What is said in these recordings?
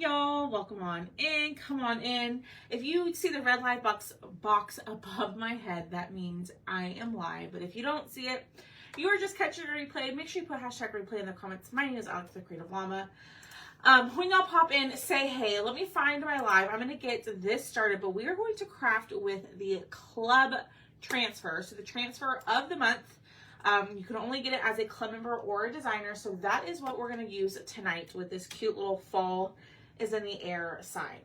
Y'all, welcome on in. Come on in. If you see the red live box above my head, that means I am live. But if you don't see it, you are just catching a replay. Make sure you put hashtag replay in the comments. My name is Alex, the Creative Llama. When y'all pop in, say hey. Let me find my live. I'm going to get this started, but we are going to craft with the club transfer. So the transfer of the month. You can only get it as a club member or a designer. So that is what we're going to use tonight with this cute little fall is in the air sign.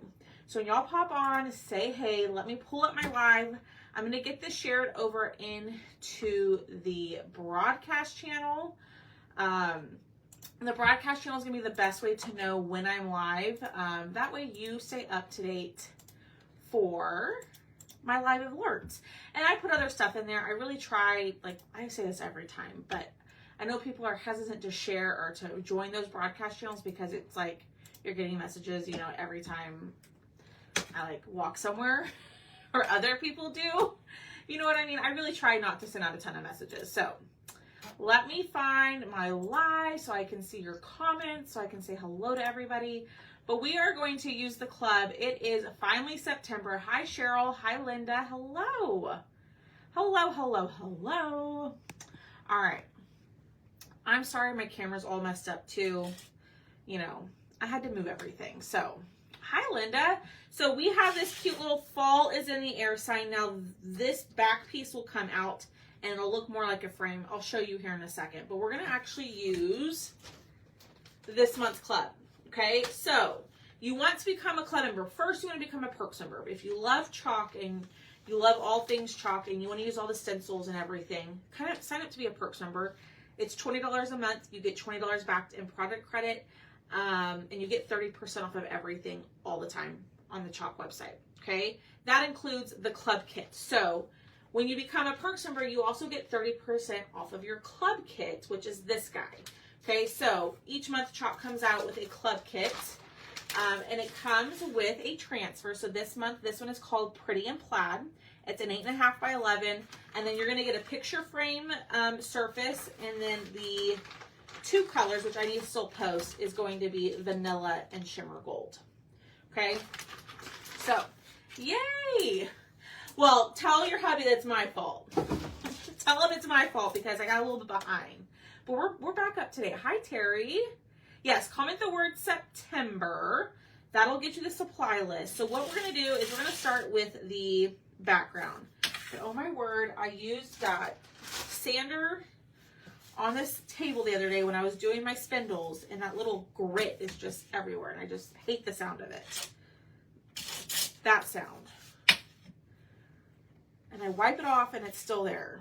So when y'all pop on, say hey, let me pull up my live. I'm going to get this shared over into the broadcast channel. The broadcast channel is going to be the best way to know when I'm live. That way you stay up to date for my live alerts. And I put other stuff in there. I really try, like I say this every time, but I know people are hesitant to share or to join those broadcast channels because it's like you're getting messages, you know, every time I like walk somewhere or other people do. You know what I mean? I really try not to send out a ton of messages. So let me find my live so I can see your comments, so I can say hello to everybody. But we are going to use the club. It is finally September. Hi, Cheryl. Hi, Linda. Hello. Hello, hello, hello. All right. I'm sorry my camera's all messed up too. You know, I had to move everything. So, hi, Linda. So we have this cute little fall is in the air sign. Now, this back piece will come out and it'll look more like a frame. I'll show you here in a second. But we're going to actually use this month's club. Okay, so you want to become a club member. First, you want to become a Perks member. If you love chalk and you love all things chalk and you want to use all the stencils and everything, kind of sign up to be a Perks member. It's $20 a month. You get $20 back in product credit, and you get 30% off of everything all the time on the chalk website. Okay, that includes the club kit. So when you become a Perks member, you also get 30% off of your club kit, which is this guy. Okay, so each month Chalk comes out with a club kit, and it comes with a transfer. So this month, this one is called Pretty and Plaid. It's an 8.5 by 11, and then you're going to get a picture frame surface, and then the two colors, which I need to still post, is going to be Vanilla and Shimmer Gold. Okay, so yay! Well, tell your hubby that's my fault. Tell him it's my fault because I got a little bit behind. But we're back up today. Hi, Terry. Yes, comment the word September. That'll get you the supply list. So what we're going to do is we're going to start with the background. But oh my word, I used that sander on this table the other day when I was doing my spindles, and that little grit is just everywhere, and I just hate the sound of it. That sound. And I wipe it off, and it's still there.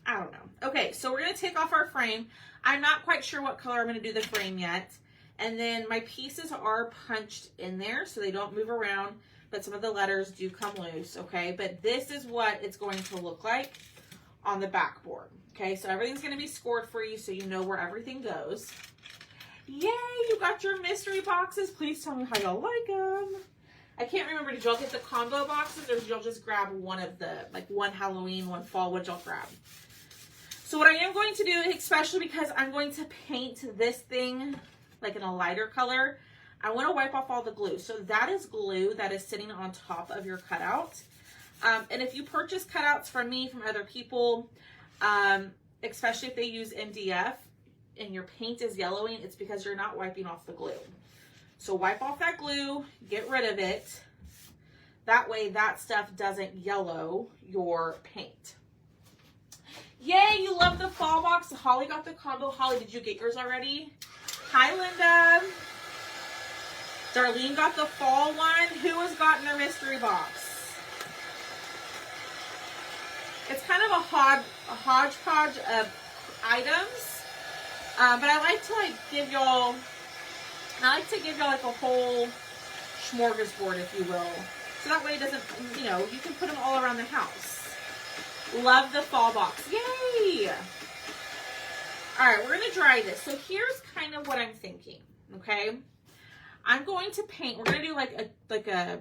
I don't know. Okay, so we're going to take off our frame. I'm not quite sure what color I'm going to do the frame yet. And then my pieces are punched in there so they don't move around, but some of the letters do come loose, okay? But this is what it's going to look like on the backboard, okay? So everything's going to be scored for you so you know where everything goes. Yay, you got your mystery boxes. Please tell me how y'all like them. I can't remember, did y'all get the combo boxes or did y'all just grab one of the, like one Halloween, one fall? What did y'all grab? So what I am going to do, especially because I'm going to paint this thing like in a lighter color, I want to wipe off all the glue. So that is glue that is sitting on top of your cutout. And if you purchase cutouts from me, from other people, especially if they use MDF and your paint is yellowing, it's because you're not wiping off the glue. So wipe off that glue, get rid of it. That way that stuff doesn't yellow your paint. Yay, you love the fall box. Holly got the combo. Holly, did you get yours already? Hi, Linda. Darlene got the fall one. Who has gotten their mystery box? It's kind of a hodgepodge of items. But I like to give y'all like a whole smorgasbord, if you will. So that way it doesn't, you know, you can put them all around the house. Love the fall box. Yay! All right, we're going to dry this. So here's kind of what I'm thinking, okay? I'm going to paint. We're going to do like a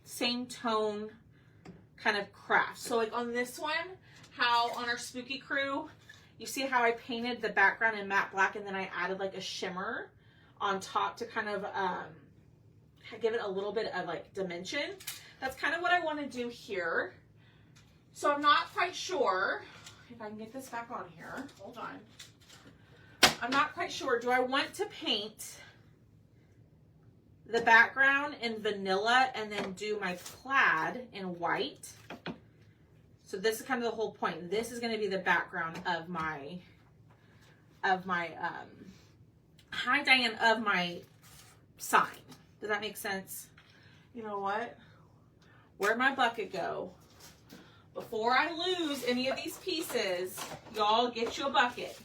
same tone kind of craft. So like on this one, how on our Spooky Crew, you see how I painted the background in matte black and then I added like a shimmer on top to kind of give it a little bit of like dimension. That's kind of what I want to do here. So I'm not quite sure if I can get this back on here. Hold on. I'm not quite sure. Do I want to paint the background in vanilla and then do my plaid in white? So this is kind of the whole point. This is going to be the background of my hi Diane, of my sign. Does that make sense? You know what? Where'd my bucket go? Before I lose any of these pieces, y'all get you a bucket.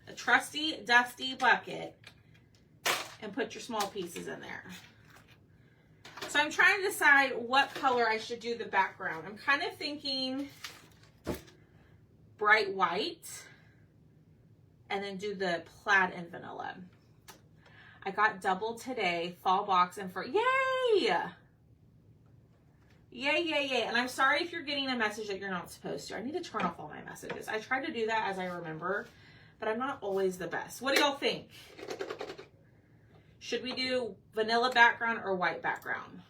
A trusty, dusty bucket. And put your small pieces in there. So I'm trying to decide what color I should do the background. I'm kind of thinking bright white. And then do the plaid and vanilla. I got double today, fall box, and for yay! Yay, yay, yay. And I'm sorry if you're getting a message that you're not supposed to. I need to turn off all my messages. I try to do that as I remember, but I'm not always the best. What do y'all think? Should we do vanilla background or white background?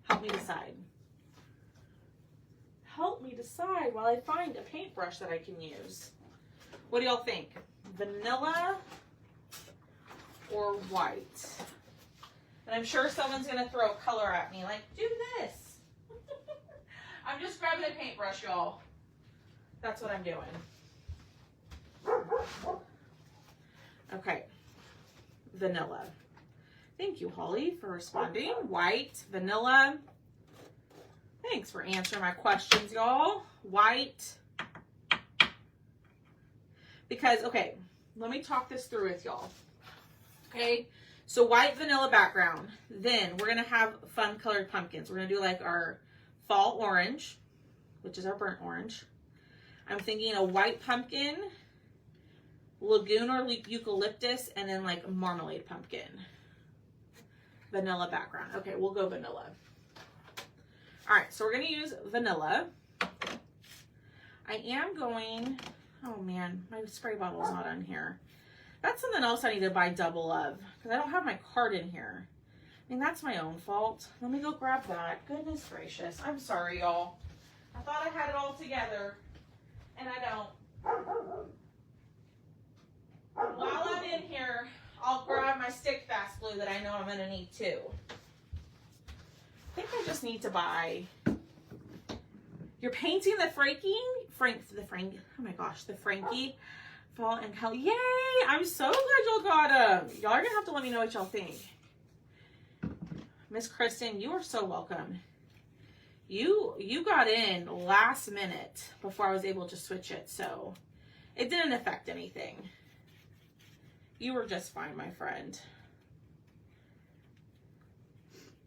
Help me decide. Help me decide while I find a paintbrush that I can use. What do y'all think? Vanilla or white? And I'm sure someone's going to throw color at me like, do this. I'm just grabbing a paintbrush, y'all. That's what I'm doing. Okay. Vanilla. Thank you, Holly, for responding. White, vanilla. Thanks for answering my questions, y'all. White. Because, okay, let me talk this through with y'all. Okay, so white vanilla background. Then we're going to have fun colored pumpkins. We're going to do like our fall orange, which is our burnt orange. I'm thinking a white pumpkin, lagoon or eucalyptus, and then like marmalade pumpkin. Vanilla background. Okay, we'll go vanilla. All right, so we're going to use vanilla. I am going, oh man, my spray bottle is not on here. That's something else I need to buy double of because I don't have my card in here. I mean, that's my own fault. Let me go grab that. Goodness gracious. I'm sorry, y'all. I thought I had it all together, and I don't. While I'm in here, I'll grab my stick fast glue that I know I'm going to need too. I think I just need to buy. You're painting the Frankie? Oh my gosh, the Frankie fall and hell. Yay! I'm so glad y'all got them. Y'all are going to have to let me know what y'all think. Miss Kristen, you are so welcome. You got in last minute before I was able to switch it, so it didn't affect anything. You were just fine, my friend.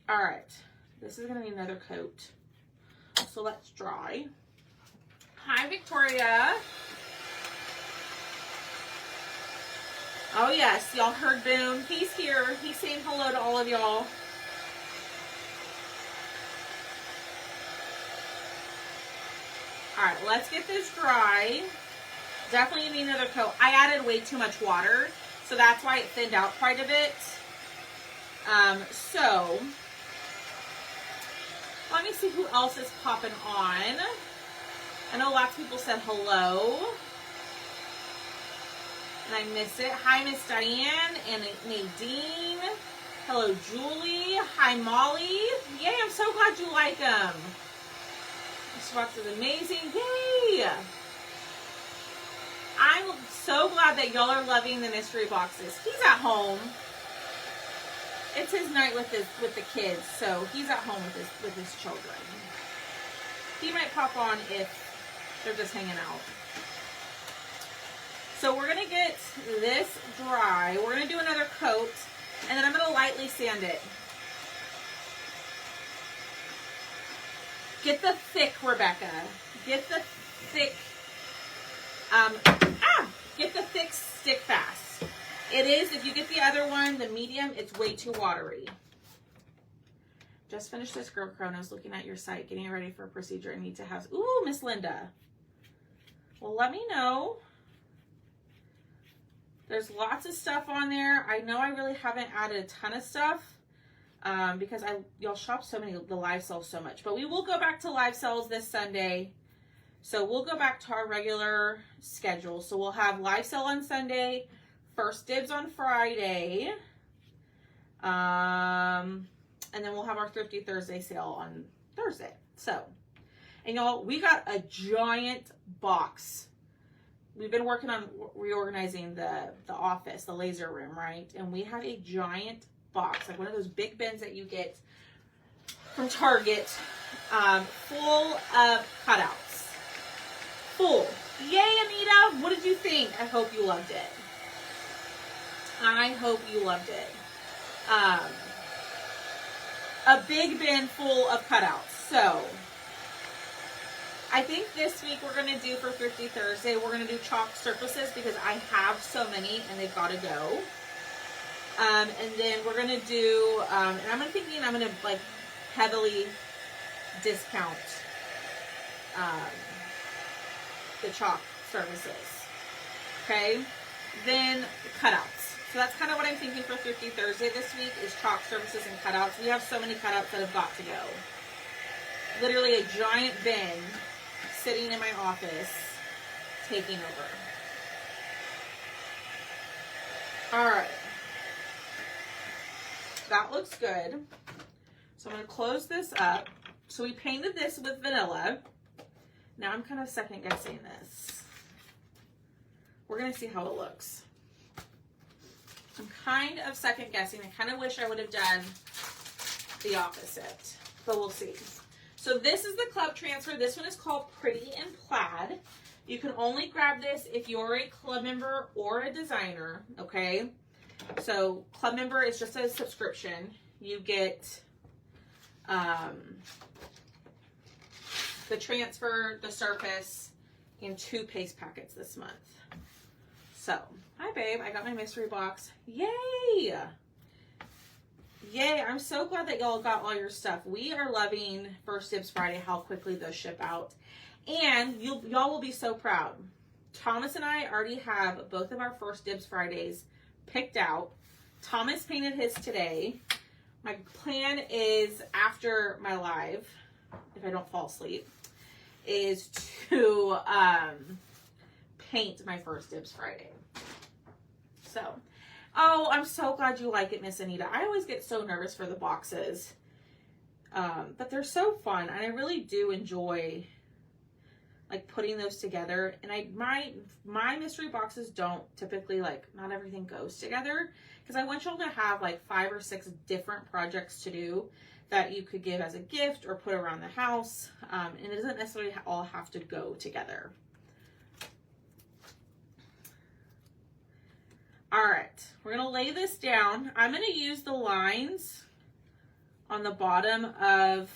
All right, this is gonna need another coat. So let's dry. Hi, Victoria. Oh yes, y'all heard Boone. He's here. He's saying hello to all of y'all. All right, let's get this dry. Definitely need another coat. I added way too much water, so that's why it thinned out quite a bit. So let me see who else is popping on. I know lots of people said hello, and I miss it. Hi, Miss Diane and Nadine. Hello, Julie. Hi, Molly. Yay, I'm so glad you like them. This box is amazing. Yay! I'm so glad that y'all are loving the mystery boxes. He's at home. It's his night with the kids, so he's at home with his children. He might pop on if they're just hanging out. So we're gonna get this dry. We're gonna do another coat, and then I'm gonna lightly sand it. Get the thick, Rebecca. Get the thick. Get the thick stick fast. It is, if you get the other one, the medium, it's way too watery. Just finished this Girl Chronos, looking at your site, getting ready for a procedure I need to have. Ooh, Miss Linda. Well, let me know. There's lots of stuff on there. I know I really haven't added a ton of stuff. because y'all shop so many, the live sales so much. But we will go back to live sales this Sunday. So we'll go back to our regular schedule. So we'll have live sale on Sunday, first dibs on Friday. And then we'll have our Thrifty Thursday sale on Thursday. So, and y'all, we got a giant box. We've been working on reorganizing the office, the laser room, right? And we have a giant box, like one of those big bins that you get from Target, full of cutouts. Full. Yay, Anita! What did you think? I hope you loved it. I hope you loved it. A big bin full of cutouts. So, I think this week we're going to do for Thrifty Thursday, we're going to do chalk surfaces because I have so many and they've got to go. And then we're going to do, and I'm thinking I'm going to like heavily discount the chalk surfaces. Okay. Then cutouts. So that's kind of what I'm thinking for Thrifty Thursday this week is chalk surfaces and cutouts. We have so many cutouts that have got to go. Literally a giant bin sitting in my office taking over. All right. That looks good. So I'm going to close this up. So we painted this with vanilla. Now I'm kind of second guessing this. We're going to see how it looks. I'm kind of second guessing. I kind of wish I would have done the opposite, but we'll see. So this is the club transfer. This one is called Pretty in Plaid. You can only grab this if you're a club member or a designer, okay? So club member is just a subscription. You get the transfer, the surface, and 2 paste packets this month. So, hi babe, I got my mystery box. Yay! Yay, I'm so glad that y'all got all your stuff. We are loving First Dibs Friday, how quickly those ship out. And y'all will be so proud. Thomas and I already have both of our First Dibs Fridays picked out. Thomas painted his today. My plan is after my live, if I don't fall asleep, is to paint my First Dibs Friday. So, oh, I'm so glad you like it, Miss Anita. I always get so nervous for the boxes, but they're so fun, and I really do enjoy like putting those together. And my mystery boxes don't typically, like, not everything goes together because I want y'all to have like 5 or 6 different projects to do that you could give as a gift or put around the house, and it doesn't necessarily all have to go together. All right, we're gonna lay this down. I'm gonna use the lines on the bottom of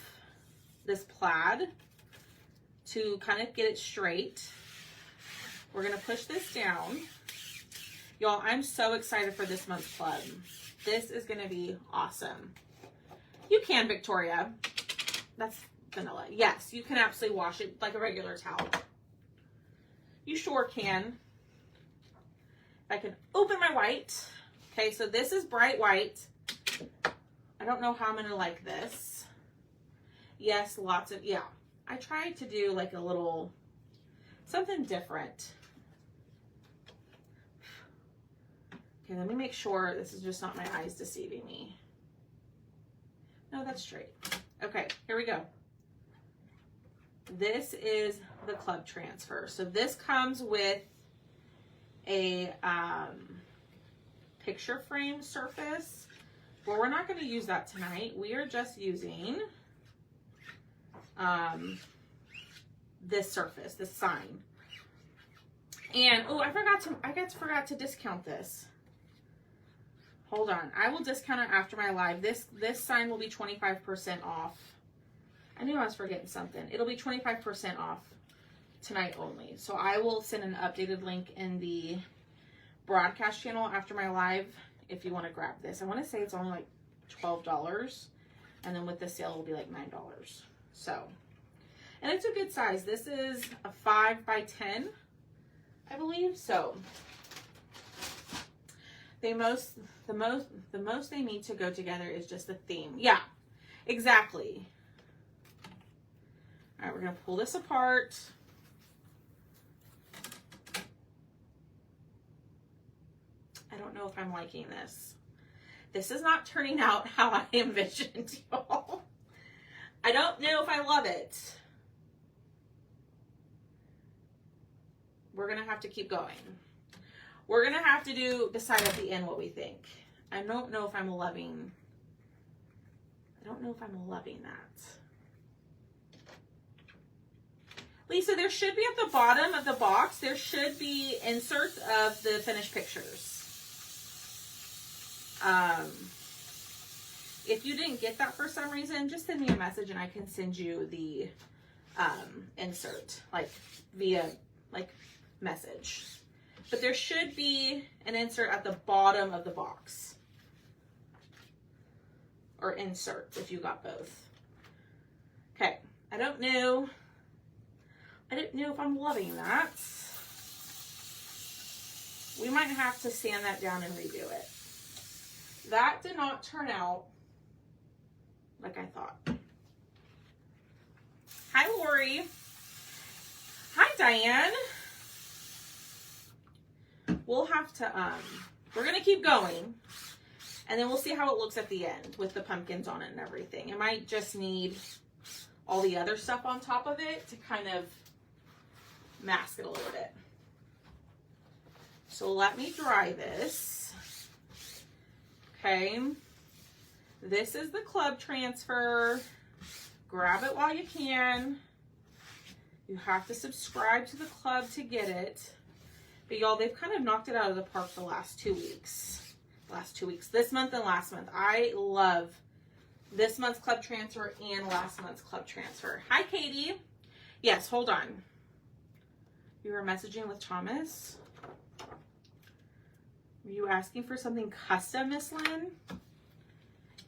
this plaid to kind of get it straight. We're gonna push this down. Y'all, I'm so excited for this month's club. This is gonna be awesome. You can, Victoria. That's vanilla. Yes, you can absolutely wash it like a regular towel. You sure can. I can open my white. Okay, so this is bright white. I don't know how I'm gonna like this. Yes, lots of, yeah. I tried to do like a little, something different. Okay, let me make sure this is just not my eyes deceiving me. No, that's straight. Okay, here we go. This is the club transfer. So this comes with a picture frame surface, but we're not going to use that tonight. We are just using this surface, this sign. And oh, I forgot to discount this. Hold on, I will discount it after my live. This sign will be 25% off. I knew I was forgetting something. It'll be 25% off tonight only. So I will send an updated link in the broadcast channel after my live if you want to grab this. I want to say it's only like $12, and then with the sale it will be like $9. So, and it's a good size. This is a 5 by 10, I believe. So the most they need to go together is just the theme. Yeah, exactly. All right, we're gonna pull this apart. I don't know if I'm liking this. This is not turning out how I envisioned, y'all. I don't know if I love it. We're gonna have to keep going. We're gonna have to decide at the end what we think. I don't know if I'm loving that. Lisa, there should be at the bottom of the box, there should be inserts of the finished pictures. If you didn't get that for some reason, just send me a message and I can send you the insert, like via message. But there should be an insert at the bottom of the box. Or insert if you got both. Okay, I don't know if I'm loving that. We might have to sand that down and redo it. That did not turn out like I thought. Hi, Lori. Hi, Diane. We'll have to, we're going to keep going. And then we'll see how it looks at the end with the pumpkins on it and everything. It might just need all the other stuff on top of it to kind of mask it a little bit. So let me dry this. Okay. This is the club transfer. Grab it while you can. You have to subscribe to the club to get it. But y'all, they've kind of knocked it out of the park the last 2 weeks. This month and last month. I love this month's club transfer and last month's club transfer. Hi, Katie. Yes, hold on. You were messaging with Thomas. Were you asking for something custom, Miss Lynn?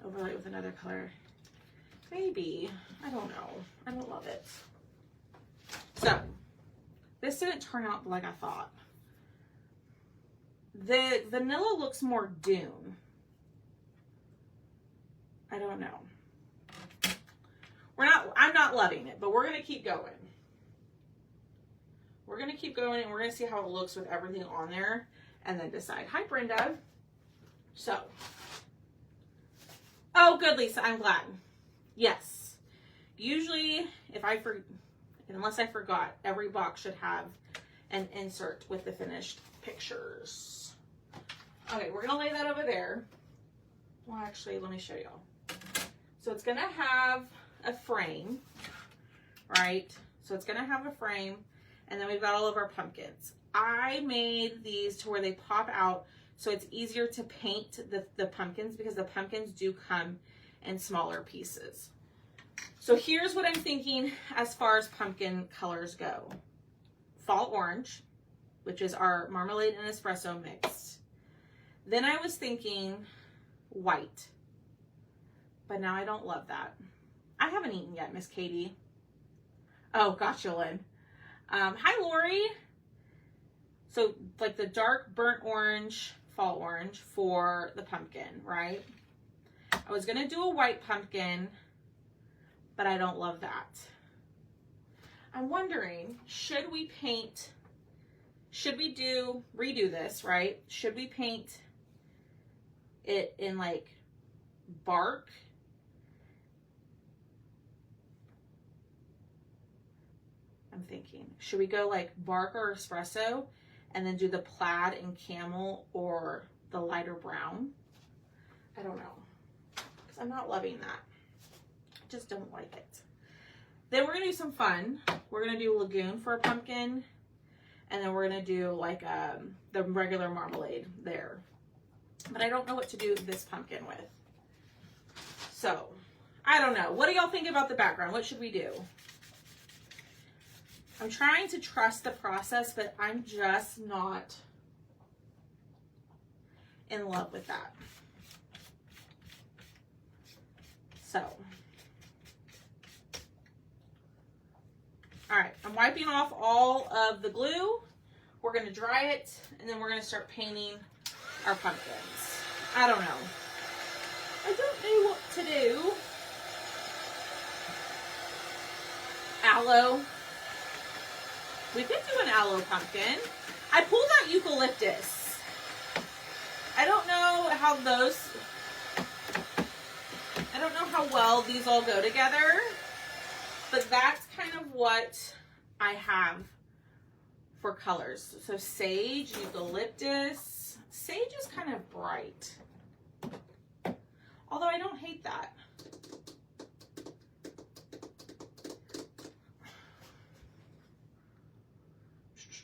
Overlay with another color. Maybe. I don't know. I don't love it. So, this didn't turn out like I thought. The vanilla looks more Dune. I don't know. I'm not loving it, but we're going to keep going. We're going to keep going and we're going to see how it looks with everything on there and then decide. Hi, Brenda. So. Oh, good, Lisa. I'm glad. Yes. Usually, unless I forgot, every box should have an insert with the finished pictures. Okay, we're gonna lay that over there. Well, actually, let me show y'all. So it's gonna have a frame, right? So it's gonna have a frame, and then we've got all of our pumpkins. I made these to where they pop out, so it's easier to paint the pumpkins because the pumpkins do come in smaller pieces. So here's what I'm thinking as far as pumpkin colors go. Fall orange, which is our marmalade and espresso mixed. Then I was thinking white, but now I don't love that. I haven't eaten yet, Miss Katie. Oh, gotcha, Lynn. Hi, Lori. So like the dark burnt orange, fall orange for the pumpkin, right? I was going to do a white pumpkin, but I don't love that. I'm wondering, should we redo this, right? Should we paint it in like bark? I'm thinking, should we go like bark or espresso and then do the plaid and camel or the lighter brown? I don't know, because I'm not loving that. I just don't like it. Then we're gonna do some fun. We're gonna do lagoon for a pumpkin, and then we're gonna do like the regular marmalade there. But I don't know what to do this pumpkin with. So, I don't know. What do y'all think about the background? What should we do? I'm trying to trust the process, but I'm just not in love with that. So, all right, I'm wiping off all of the glue. We're going to dry it, and then we're going to start painting our pumpkins. I don't know. I don't know what to do. Aloe. We could do an aloe pumpkin. I pulled out eucalyptus. I don't know how well these all go together, but that's kind of what I have for colors. So sage, eucalyptus. Sage is kind of bright, although I don't hate that.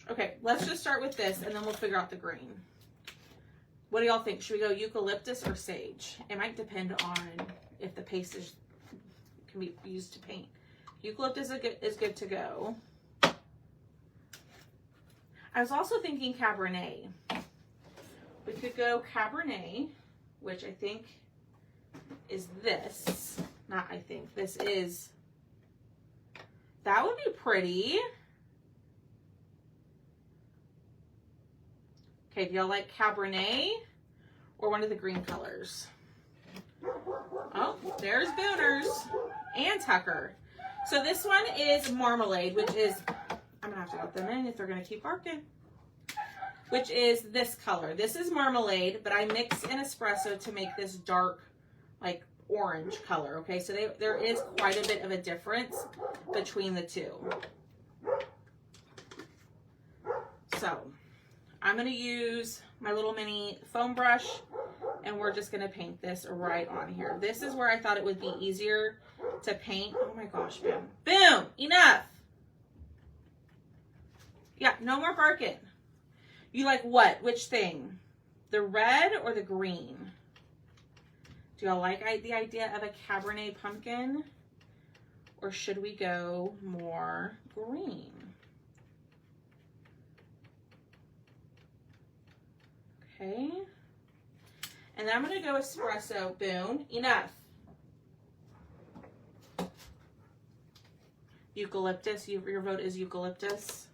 Okay, let's just start with this and then we'll figure out the green. What do y'all think? Should we go eucalyptus or sage? It might depend on if the paste can be used to paint. Eucalyptus is good to go. I was also thinking Cabernet. We could go Cabernet, which I think is this. Not I think. This is. That would be pretty. Okay, do y'all like Cabernet or one of the green colors? Oh, there's Booners and Tucker. So this one is Marmalade, which is, I'm gonna have to let them in if they're gonna keep barking, which is this color. This is Marmalade, but I mix in espresso to make this dark, like orange color, okay? So there is quite a bit of a difference between the two. So I'm gonna use my little mini foam brush and we're just gonna paint this right on here. This is where I thought it would be easier to paint. Oh my gosh, Boom. Boom, enough. Yeah, no more barking. You like what? Which thing? The red or the green? Do y'all like the idea of a Cabernet pumpkin? Or should we go more green? Okay. And then I'm going to go espresso. Boom. Enough. Eucalyptus. Your vote is eucalyptus.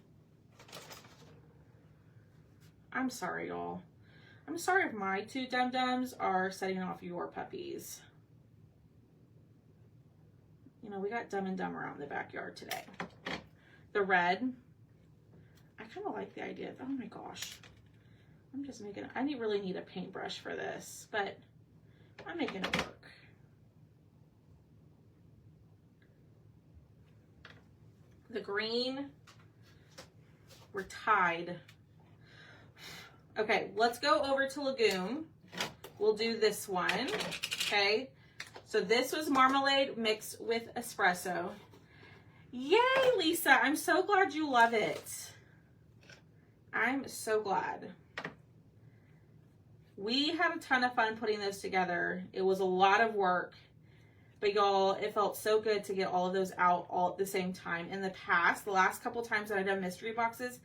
I'm sorry, y'all. I'm sorry if my two dum-dums are setting off your puppies. You know, we got Dumb and Dumber out in the backyard today. The red. I kind of like the idea of, oh my gosh. I'm just making, I really need a paintbrush for this, but I'm making it work. The green, we're tied. Okay, let's go over to Lagoon. We'll do this one, okay? So this was Marmalade mixed with espresso. Yay, Lisa, I'm so glad you love it. I'm so glad. We had a ton of fun putting those together. It was a lot of work, but y'all, it felt so good to get all of those out all at the same time. In the past, the last couple times that I've done mystery boxes,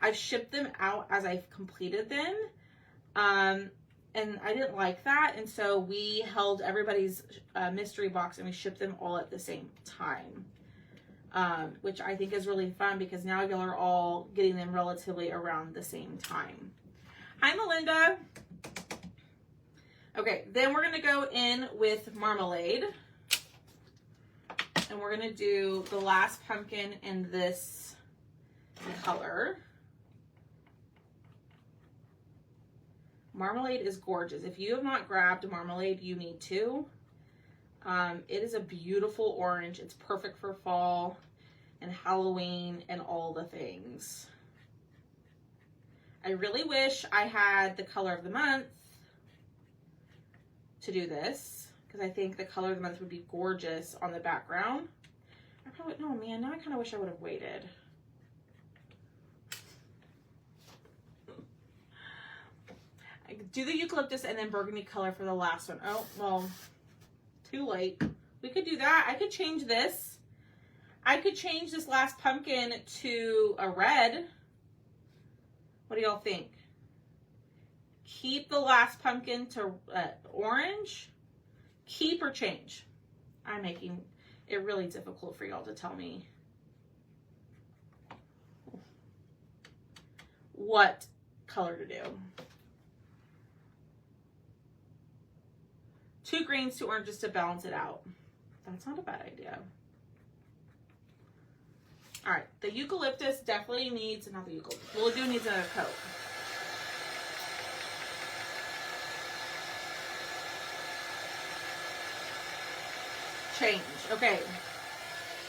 I've shipped them out as I've completed them. And I didn't like that. And so we held everybody's mystery box and we shipped them all at the same time. Which I think is really fun because now y'all are all getting them relatively around the same time. Hi, Melinda. Okay, then we're going to go in with Marmalade. And we're going to do the last pumpkin in this color. Marmalade is gorgeous. If you have not grabbed Marmalade, you need to. It is a beautiful orange. It's perfect for fall and Halloween and all the things. I really wish I had the color of the month to do this because I think the color of the month would be gorgeous on the background. I probably, no man, now I kind of wish I would have waited. I could do the eucalyptus and then burgundy color for the last one. Oh, well, too late. We could do that. I could change this. I could change this last pumpkin to a red. What do y'all think? Keep the last pumpkin to orange? Keep or change? I'm making it really difficult for y'all to tell me what color to do. 2 greens, 2 oranges to balance it out. That's not a bad idea. All right, the eucalyptus definitely needs, not the eucalyptus, the lagoon needs another coat. Change, okay.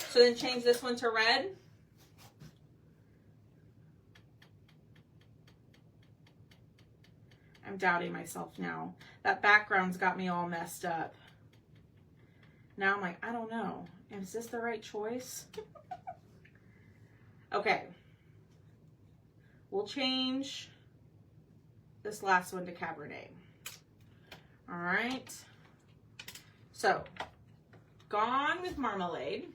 So then change this one to red. I'm doubting myself now. That background's got me all messed up. Now I'm like, I don't know. Is this the right choice? Okay. We'll change this last one to Cabernet. All right. So, gone with marmalade.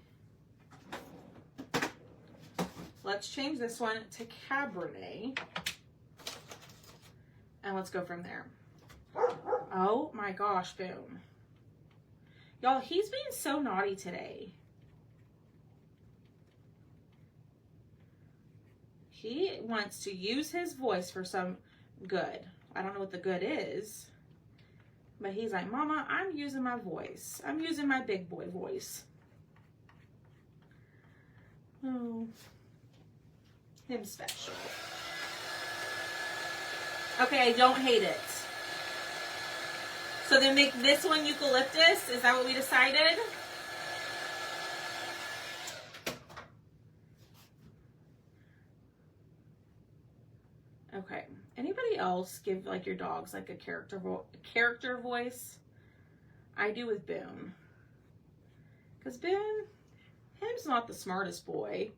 Let's change this one to Cabernet. And let's go from there. Oh my gosh, boom. Y'all, he's being so naughty today. He wants to use his voice for some good. I don't know what the good is. But he's like, Mama, I'm using my voice. I'm using my big boy voice. Oh. Him special. Okay, I don't hate it. So then make this one eucalyptus. Is that what we decided? Okay. Anybody else give like your dogs like a character voice? I do with Boone. Because Boone, him's not the smartest boy.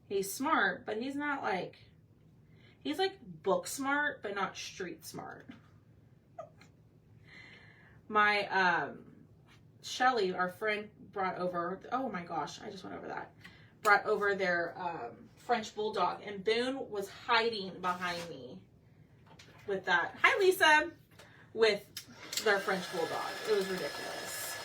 He's smart, but he's not like, he's like book smart, but not street smart. My, Shelly, our friend, brought over, oh my gosh, I just went over that. Brought over their French Bulldog, and Boone was hiding behind me with that. Hi, Lisa. With their French Bulldog. It was ridiculous.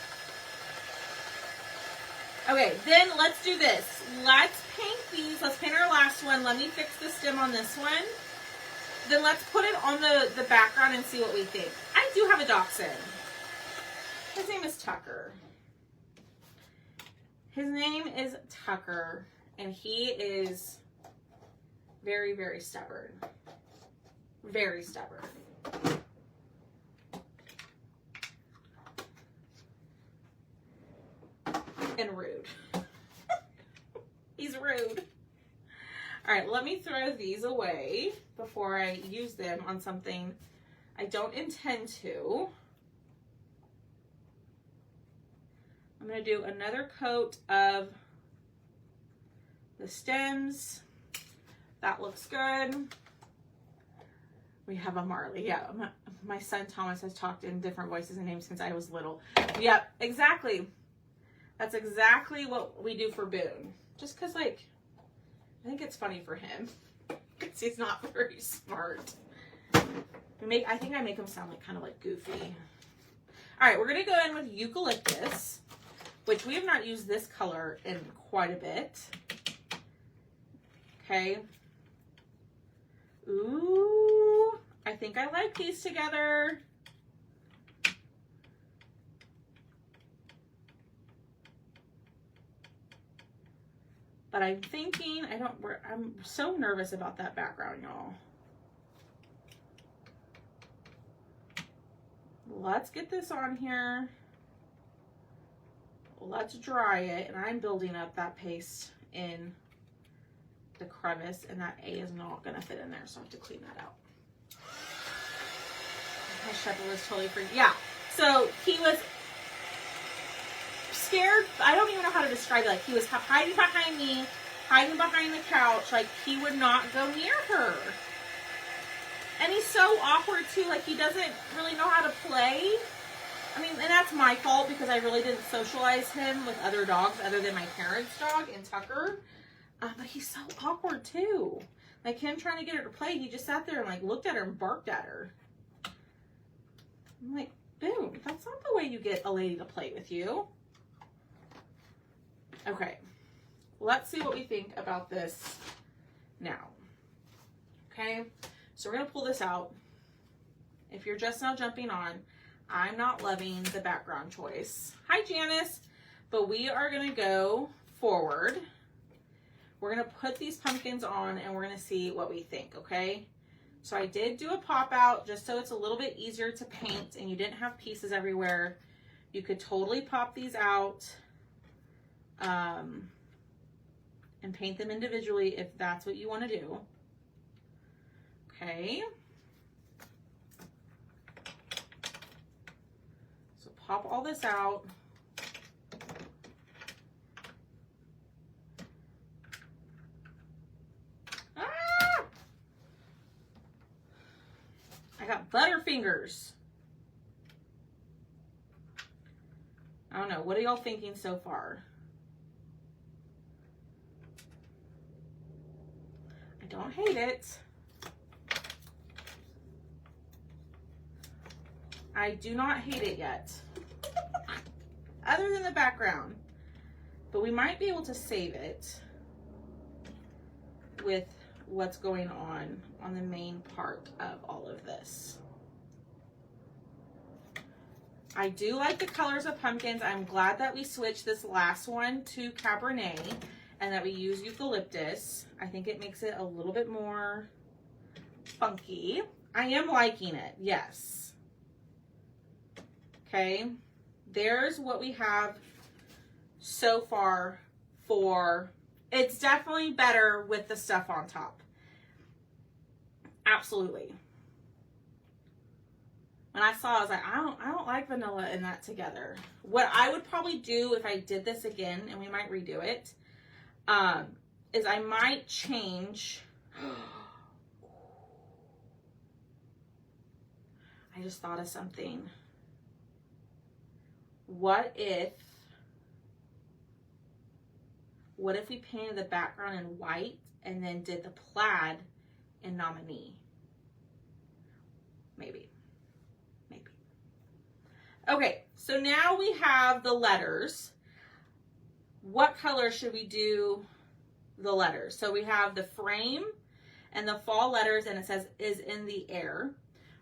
Okay, then let's do this. Let's paint these. Let's paint our last one. Let me fix the stem on this one. Then let's put it on the background and see what we think. I do have a dachshund. His name is Tucker. His name is Tucker, and he is very, very stubborn. Very stubborn. And rude. He's rude. All right, let me throw these away before I use them on something I don't intend to. I'm going to do another coat of the stems. That looks good. We have a Marley. Yeah, my son Thomas has talked in different voices and names since I was little. Yep, exactly. That's exactly what we do for Boone. Just because, like, I think it's funny for him. Because he's not very smart. I think I make him sound like kind of like goofy. All right, we're going to go in with eucalyptus, which we have not used this color in quite a bit. Okay. Ooh, I think I like these together. But I'm thinking, I'm so nervous about that background, y'all. Let's get this on here. Let's dry it, and I'm building up that paste in the crevice, and that A is not gonna fit in there, so I have to clean that out. My shepherd was totally freaked. Yeah, so he was scared. I don't even know how to describe it. Like, he was hiding behind me, hiding behind the couch. Like, he would not go near her. And he's so awkward too. Like, he doesn't really know how to play. I mean, and that's my fault because I really didn't socialize him with other dogs other than my parents' dog and Tucker. But he's so awkward too. Like, him trying to get her to play, he just sat there and like looked at her and barked at her. I'm like, Boone, that's not the way you get a lady to play with you. Okay, let's see what we think about this now. Okay, so we're gonna pull this out. If you're just now jumping on, I'm not loving the background choice. Hi, Janice. But we are going to go forward. We're going to put these pumpkins on and we're going to see what we think, okay? So I did do a pop out just so it's a little bit easier to paint and you didn't have pieces everywhere. You could totally pop these out and paint them individually if that's what you want to do. Okay. So pop all this out. Ah! I got butterfingers. I don't know. What are y'all thinking so far? I don't hate it. I do not hate it yet. Other than the background. But we might be able to save it with what's going on the main part of all of this. I do like the colors of pumpkins. I'm glad that we switched this last one to Cabernet and that we use eucalyptus. I think it makes it a little bit more funky. I am liking it, yes. Okay, there's what we have so far for, it's definitely better with the stuff on top. Absolutely. When I saw it, I was like, I don't like vanilla and that together. What I would probably do if I did this again, and we might redo it, is I might change. I just thought of something. What if we painted the background in white and then did the plaid in Nominee? Maybe. Okay, so now we have the letters. What color should we do the letters? So we have the frame and the fall letters, and it says is in the air.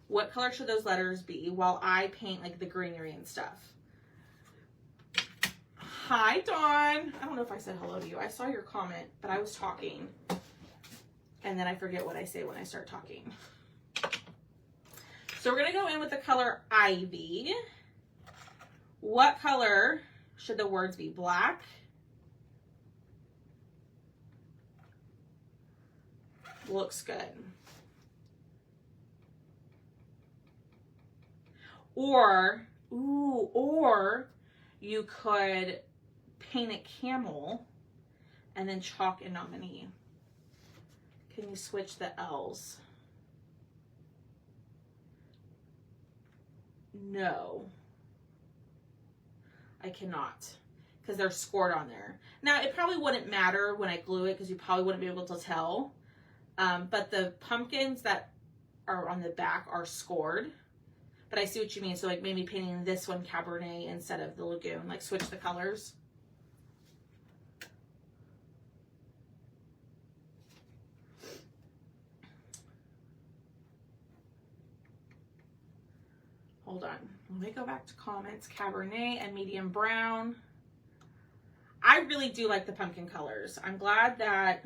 What color should those letters be while I paint like the greenery and stuff? Hi, Dawn. I don't know if I said hello to you. I saw your comment, but I was talking. And then I forget what I say when I start talking. So we're going to go in with the color Ivy. What color should the words be? Black? Looks good. Or you could paint it camel and then chalk in Nominee. Can you switch the L's? No. I cannot, because they're scored on there. Now, it probably wouldn't matter when I glue it, because you probably wouldn't be able to tell. But the pumpkins that are on the back are scored. But I see what you mean. So, like, maybe painting this one Cabernet instead of the Lagoon. Like, switch the colors. Hold on. Let me go back to comments. Cabernet and medium brown. I really do like the pumpkin colors. I'm glad that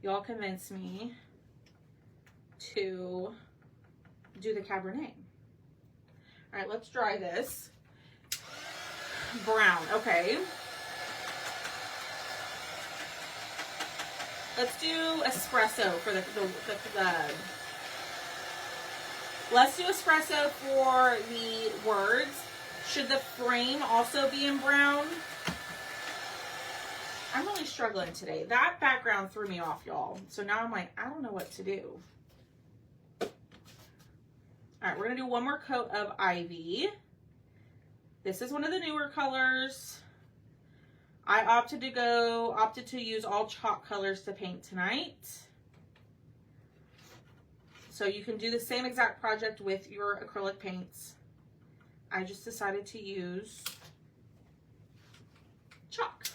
y'all convinced me to do the Cabernet. All right, let's dry this. Brown, okay. Let's do espresso for the let's do espresso for the words. Should the frame also be in brown? I'm really struggling today. That background threw me off, y'all. So now I'm like, I don't know what to do. All right, we're gonna do one more coat of Ivy. This is one of the newer colors. I opted to use all chalk colors to paint tonight. So you can do the same exact project with your acrylic paints. I just decided to use chalk.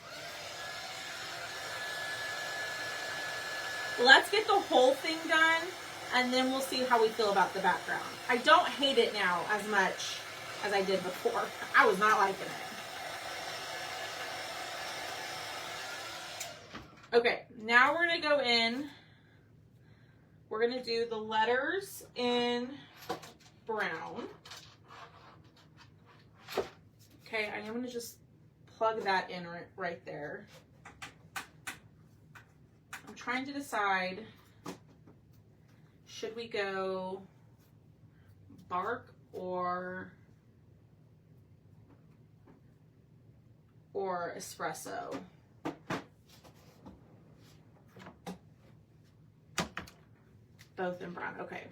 Let's get the whole thing done and then we'll see how we feel about the background. I don't hate it now as much as I did before. I was not liking it. Okay, now we're gonna go in. We're gonna do the letters in brown. Okay, I'm gonna just plug that in right there. I'm trying to decide, should we go bark or espresso? Both in brown, okay.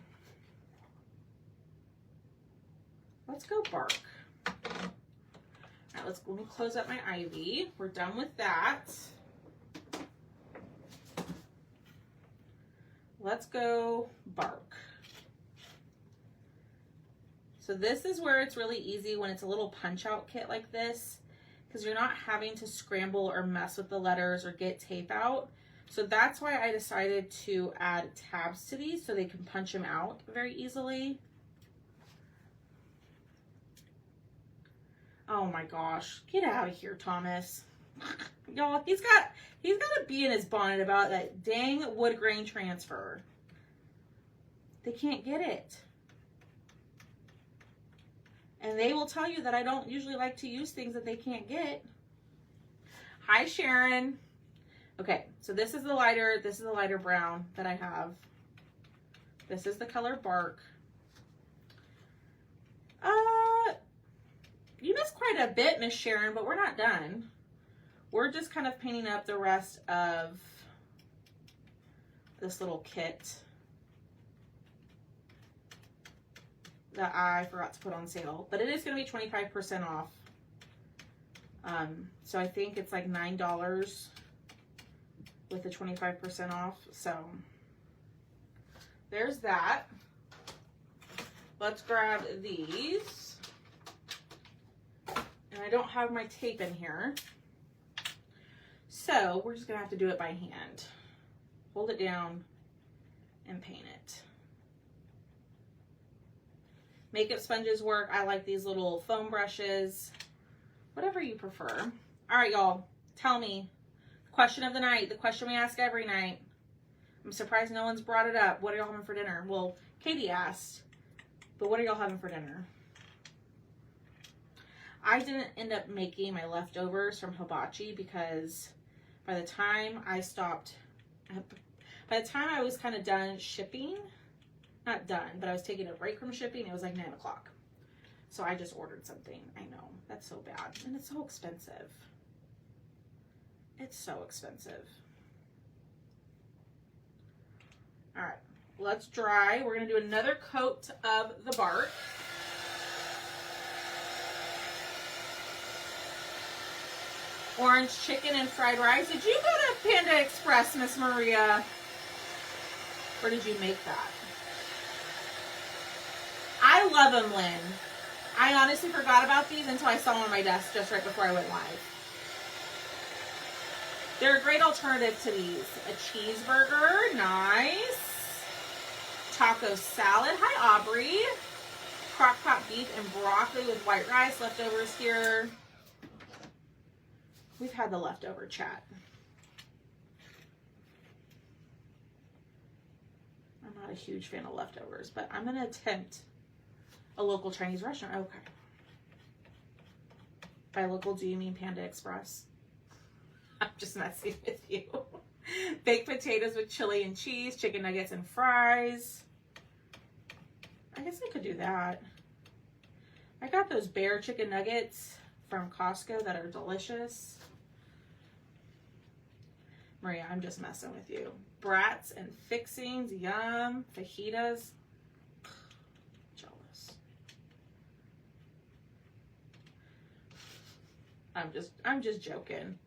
Let's go bark. All right, let me close up my ivy. We're done with that. Let's go bark. So this is where it's really easy when it's a little punch out kit like this, because you're not having to scramble or mess with the letters or get tape out. So that's why I decided to add tabs to these so they can punch them out very easily. Oh my gosh, get out of here, Thomas. Y'all, he's got a bee in his bonnet about that dang wood grain transfer. They can't get it. And they will tell you that I don't usually like to use things that they can't get. Hi, Sharon. Okay, so this is the lighter brown that I have. This is the color bark. You missed quite a bit, Miss Sharon, but we're not done. We're just kind of painting up the rest of this little kit that I forgot to put on sale, but it is going to be 25% off. So I think it's like $9 with the 25% off. So there's that. Let's grab these. And I don't have my tape in here. So we're just gonna have to do it by hand. Hold it down and paint it. Makeup sponges work. I like these little foam brushes. Whatever you prefer. All right, y'all, tell me. Question of the night, the question we ask every night. I'm surprised no one's brought it up. What are y'all having for dinner? Well, Katie asked, but what are y'all having for dinner? I didn't end up making my leftovers from hibachi because by the time I was kind of done shipping, not done, but I was taking a break from shipping, it was like 9 o'clock. So I just ordered something. I know, that's so bad. And it's so expensive. It's so expensive. All right, let's dry. We're gonna do another coat of the bark. Orange chicken and fried rice. Did you go to Panda Express, Miss Maria? Or did you make that? I love them, Lynn. I honestly forgot about these until I saw them on my desk just right before I went live. They're a great alternative to these. A cheeseburger, nice. Taco salad, hi Aubrey. Crock pot beef and broccoli with white rice, leftovers here. We've had the leftover chat. I'm not a huge fan of leftovers, but I'm gonna attempt a local Chinese restaurant. Okay. By local, do you mean Panda Express? I'm just messing with you. Baked potatoes with chili and cheese, chicken nuggets and fries. I guess I could do that. I got those bear chicken nuggets from Costco that are delicious. Maria, I'm just messing with you. Brats and fixings, yum. Fajitas. Jealous. I'm just joking.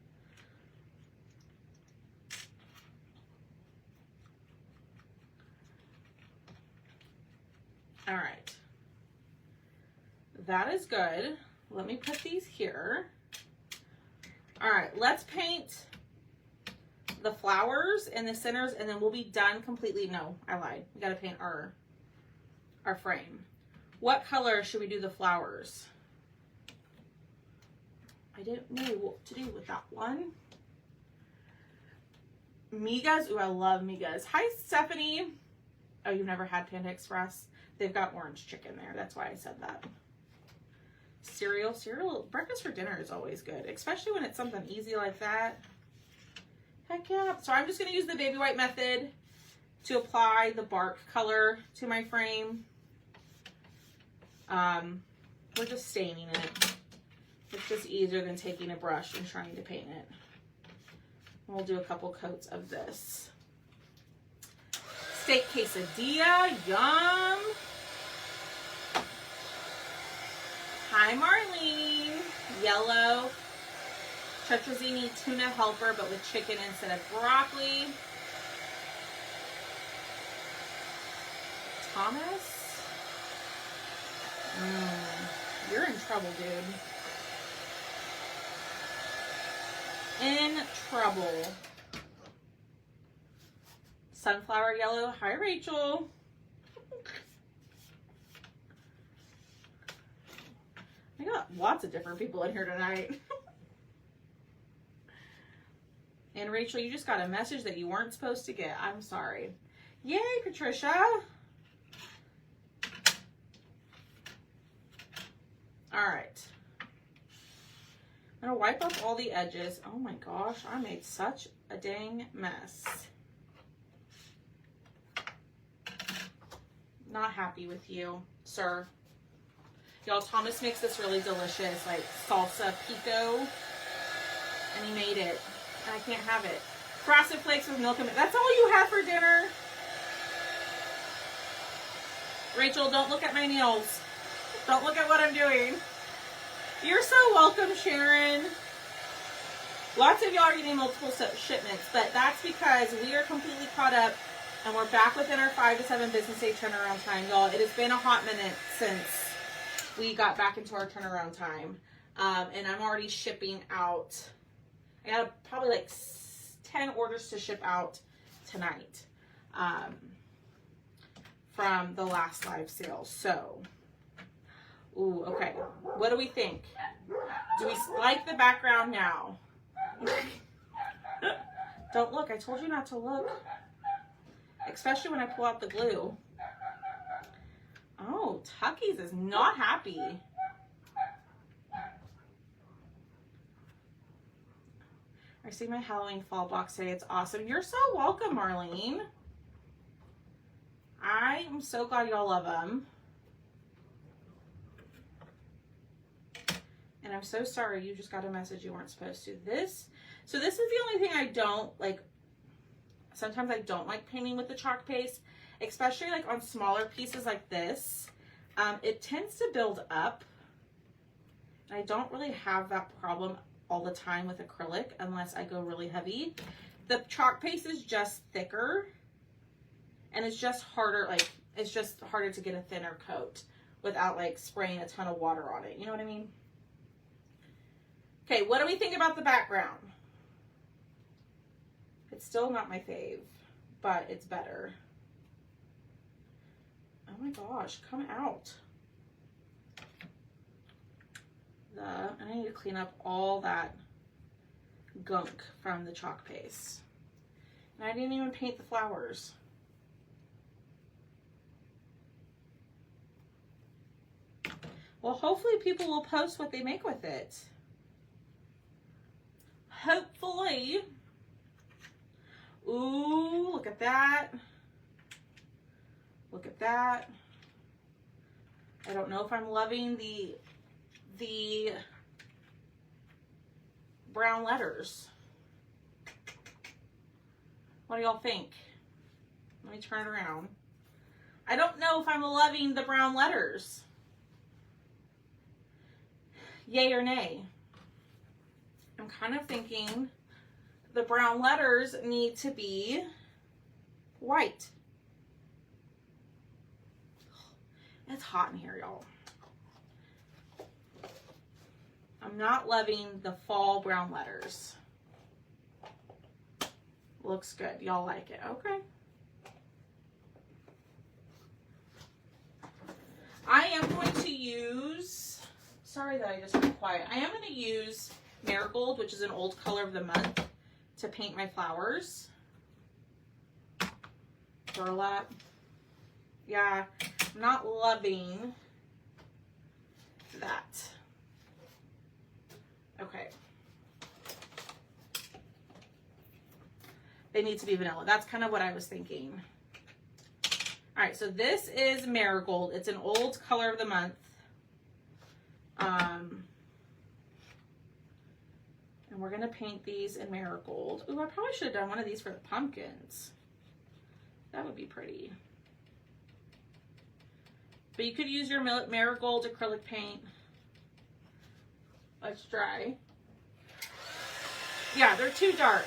All right. That is good. Let me put these here. All right, let's paint the flowers and the centers, and then we'll be done completely. No, I lied. We got to paint our frame. What color should we do the flowers? I didn't know what to do with that one. Migas. Ooh, I love Migas. Hi, Stephanie. Oh, you've never had Panda Express? They've got orange chicken there. That's why I said that. Cereal. Breakfast for dinner is always good, especially when it's something easy like that. Heck yeah. So I'm just going to use the baby white method to apply the bark color to my frame. We're just staining it. It's just easier than taking a brush and trying to paint it. We'll do a couple coats of this. Steak quesadilla, yum. Hi, Marlene. Yellow tetrazzini tuna helper, but with chicken instead of broccoli. Thomas. You're in trouble, dude. In trouble. Sunflower yellow. Hi, Rachel. I got lots of different people in here tonight. And Rachel, you just got a message that you weren't supposed to get. I'm sorry. Yay, Patricia. All right. I'm going to wipe off all the edges. Oh my gosh, I made such a dang mess. Not happy with you, sir. Y'all, Thomas makes this really delicious, like, salsa pico. And he made it. And I can't have it. Frosted Flakes with milk and milk. That's all you had for dinner? Rachel, don't look at my nails. Don't look at what I'm doing. You're so welcome, Sharon. Lots of y'all are getting multiple shipments, but that's because we are completely caught up and we're back within our 5 to 7 business day turnaround time, y'all. It has been a hot minute since we got back into our turnaround time. And I'm already shipping out. I got probably like 10 orders to ship out tonight from the last live sale. So, ooh, okay. What do we think? Do we like the background now? Don't look. I told you not to look. Especially when I pull out the glue. Oh, Tuckies is not happy. I see my Halloween fall box today. It's awesome. You're so welcome, Marlene. I am so glad y'all love them. And I'm so sorry you just got a message you weren't supposed to. So this is the only thing I don't like. Sometimes I don't like painting with the chalk paste, especially like on smaller pieces like this. It tends to build up. And I don't really have that problem all the time with acrylic unless I go really heavy. The chalk paste is just thicker and it's just harder, like it's just harder to get a thinner coat without like spraying a ton of water on it. You know what I mean? Okay, what do we think about the background? It's still not my fave, but it's better. Oh my gosh, come out. I need to clean up all that gunk from the chalk paste. And I didn't even paint the flowers. Well, hopefully people will post what they make with it. Hopefully. Ooh, look at that. Look at that. I don't know if I'm loving the brown letters. What do y'all think? Let me turn it around. I don't know if I'm loving the brown letters. Yay or nay? I'm kind of thinking the brown letters need to be white. It's hot in here, y'all. I'm not loving the fall brown letters. looks good. Y'all like it. Okay. I am going to use, sorry that I just went quiet. I am going to use Marigold, which is an old color of the month, to paint my flowers. Burlap. Yeah, I'm not loving that. Okay. They need to be vanilla. That's kind of what I was thinking. All right, so this is Marigold. It's an old color of the month. And we're going to paint these in Marigold. Ooh, I probably should have done one of these for the pumpkins. That would be pretty. But you could use your Marigold acrylic paint. Let's try. Yeah, they're too dark.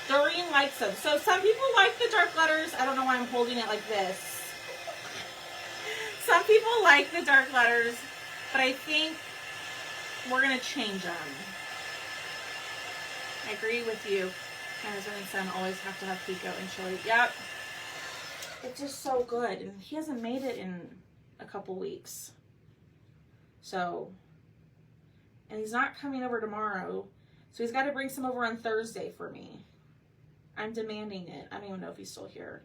Doreen likes them. So some people like the dark letters. I don't know why I'm holding it like this. Some people like the dark letters, but I think we're going to change them. I agree with you. My husband and son always have to have pico and chili. Yep. It's just so good. And he hasn't made it in a couple weeks. So, and he's not coming over tomorrow. So he's got to bring some over on Thursday for me. I'm demanding it. I don't even know if he's still here.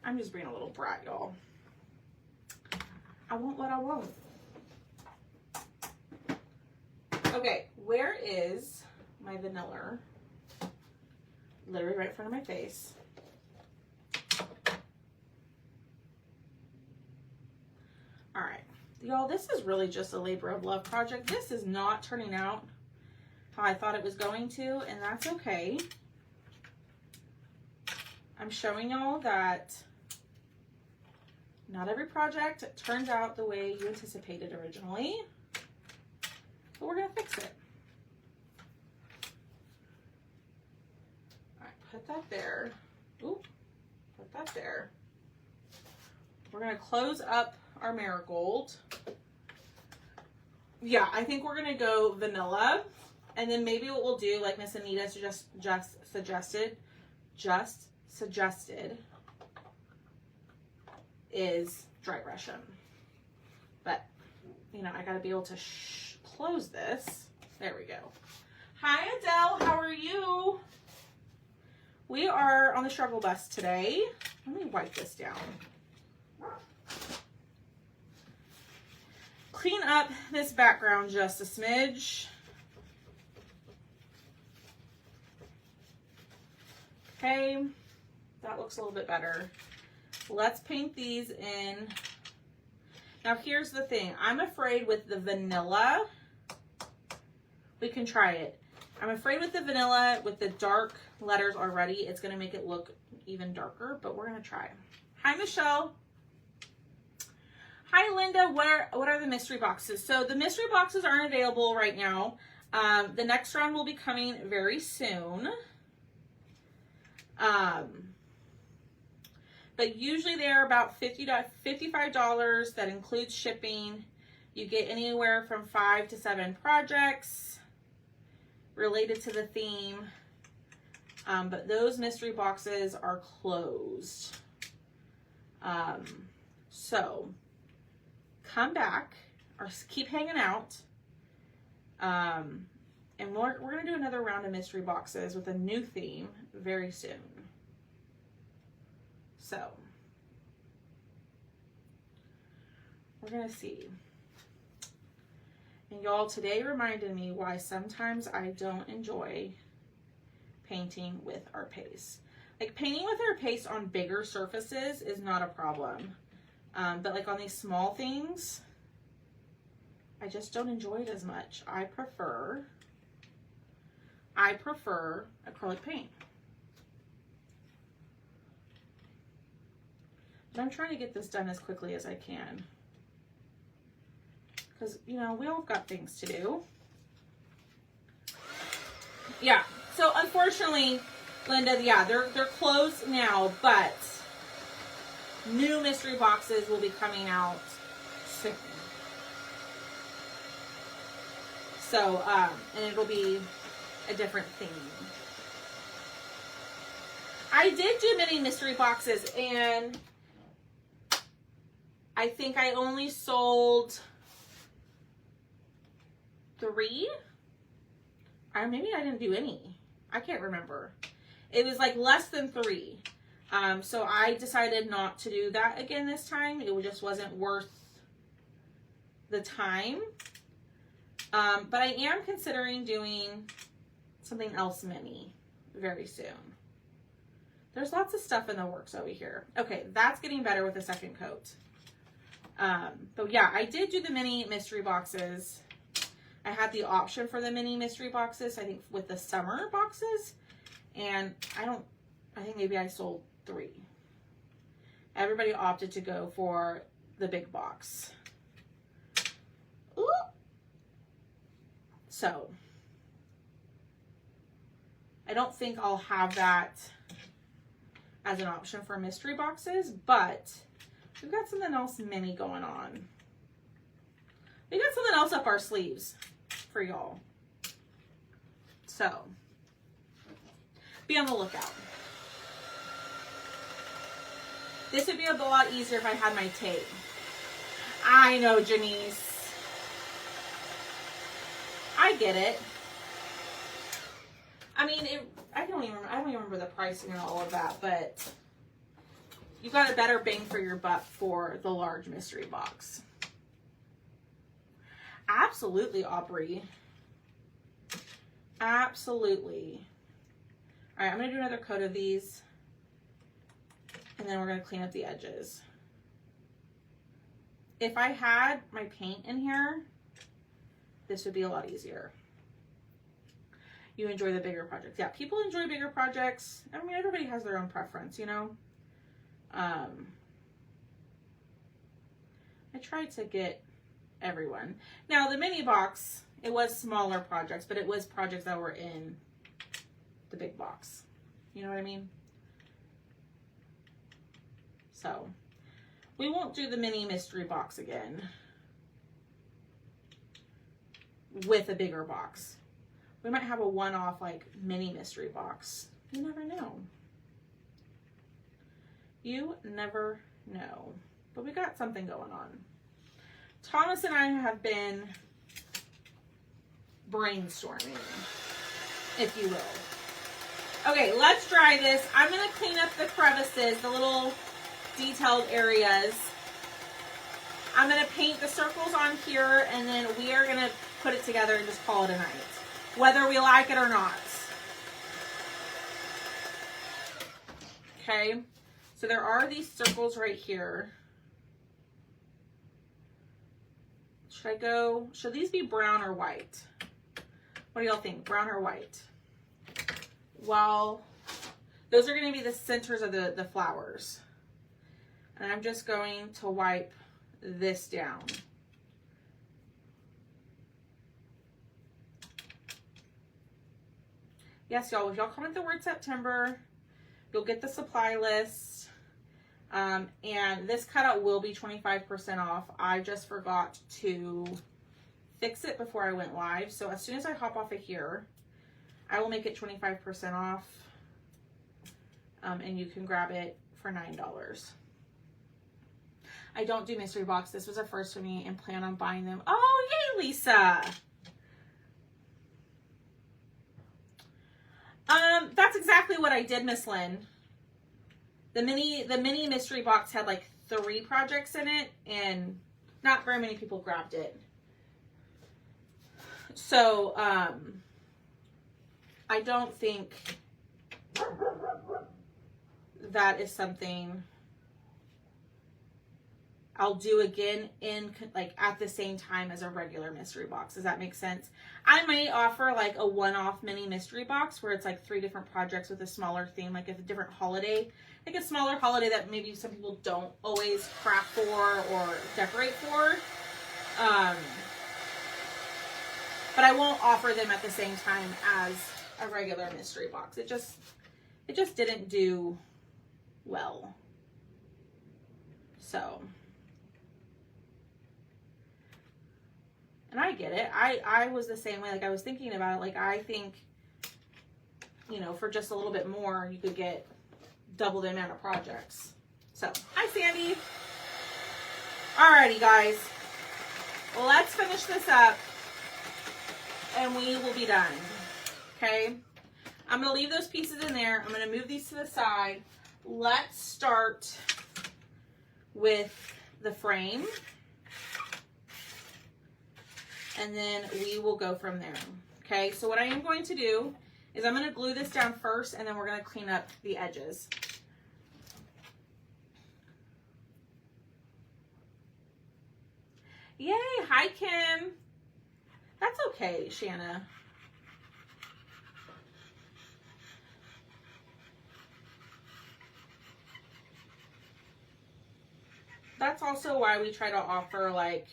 I'm just being a little brat, y'all. I want what I want. Okay, where is my vanilla? Literally right in front of my face. All right, y'all, this is really just a labor of love project. This is not turning out how I thought it was going to, and that's okay. I'm showing y'all that not every project turns out the way you anticipated originally, but we're gonna fix it. All right, put that there. Oop, put that there. We're gonna close up our Marigold. Yeah, I think we're gonna go vanilla. And then maybe what we'll do, like Miss Anita just suggested, is dry brush them. But, you know, I gotta be able to close this. There we go. Hi Adele, how are you? We are on the struggle bus today. Let me wipe this down. Clean up this background just a smidge. Okay, that looks a little bit better. Let's paint these in. Now here's the thing. I'm afraid with the vanilla, we can try it. I'm afraid with the vanilla, with the dark letters already, it's gonna make it look even darker, but we're gonna try. Hi, Michelle. Hi, Linda. What are the mystery boxes? So the mystery boxes aren't available right now. The next round will be coming very soon. But usually they're about $50 to $55. That includes shipping. You get anywhere from 5 to 7 projects related to the theme. But those mystery boxes are closed. So come back or keep hanging out. And we're going to do another round of mystery boxes with a new theme very soon. So, we're going to see. And y'all, today reminded me why sometimes I don't enjoy painting with art paste. Like, painting with art paste on bigger surfaces is not a problem. But like on these small things, I just don't enjoy it as much. I prefer acrylic paint. But I'm trying to get this done as quickly as I can. Because, you know, we all got things to do. Yeah, so unfortunately, Linda, yeah, they're closed now, but new mystery boxes will be coming out soon. So, and it'll be a different theme. I did do mini mystery boxes, and I think I only sold 3, or maybe I didn't do any. I can't remember. It was like less than 3. So I decided not to do that again this time. It just wasn't worth the time. But I am considering doing something else mini very soon. There's lots of stuff in the works over here. Okay, that's getting better with the second coat. But yeah, I did do the mini mystery boxes. I had the option for the mini mystery boxes, I think with the summer boxes. And I think maybe I sold 3. Everybody opted to go for the big box. Ooh. So, I don't think I'll have that as an option for mystery boxes, but we've got something else mini going on. We got something else up our sleeves for y'all. So, be on the lookout. This would be a lot easier if I had my tape. I know, Janice. I get it. I mean, I don't even remember the pricing and all of that, but you got a better bang for your buck for the large mystery box. Absolutely, Aubrey. Absolutely. All right, I'm going to do another coat of these, and then we're going to clean up the edges. If I had my paint in here, this would be a lot easier. You enjoy the bigger projects. Yeah, people enjoy bigger projects. I mean, everybody has their own preference, you know? I tried to get everyone. Now, the mini box, it was smaller projects, but it was projects that were in the big box. You know what I mean? So, we won't do the mini mystery box again with a bigger box. We might have a one-off like mini mystery box. You never know. You never know. But we got something going on. Thomas and I have been brainstorming, if you will. Okay, let's dry this. I'm going to clean up the crevices, the little detailed areas. I'm going to paint the circles on here, and then we are going to put it together and just call it a night, whether we like it or not. Okay, so there are these circles right here. Should these be brown or white? What do y'all think, brown or white? Well, those are going to be the centers of the flowers. And I'm just going to wipe this down. Yes, y'all, if y'all comment the word September, you'll get the supply list. And this cutout will be 25% off. I just forgot to fix it before I went live. So as soon as I hop off of here, I will make it 25% off. And you can grab it for $9. I don't do mystery box. This was a first for me and plan on buying them. Oh, yay, Lisa. That's exactly what I did, Miss Lynn. The mini mystery box had like 3 projects in it, and not very many people grabbed it. So, I don't think that is something I'll do again in like at the same time as a regular mystery box. Does that make sense? I might offer like a one-off mini mystery box where it's like 3 different projects with a smaller theme, like a different holiday, like a smaller holiday that maybe some people don't always craft for or decorate for. But I won't offer them at the same time as a regular mystery box. It just didn't do well. So, and I get it. I was the same way. Like, I was thinking about it. Like, I think you know, for just a little bit more, you could get double the amount of projects. So, hi Sandy. Alrighty guys, let's finish this up and we will be done. Okay, I'm going to leave those pieces in there. I'm going to move these to the side. Let's start with the frame. And then we will go from there. Okay, so what I am going to do is I'm going to glue this down first and then we're going to clean up the edges. Yay, hi Kim. That's okay, Shanna. That's also why we try to offer, like,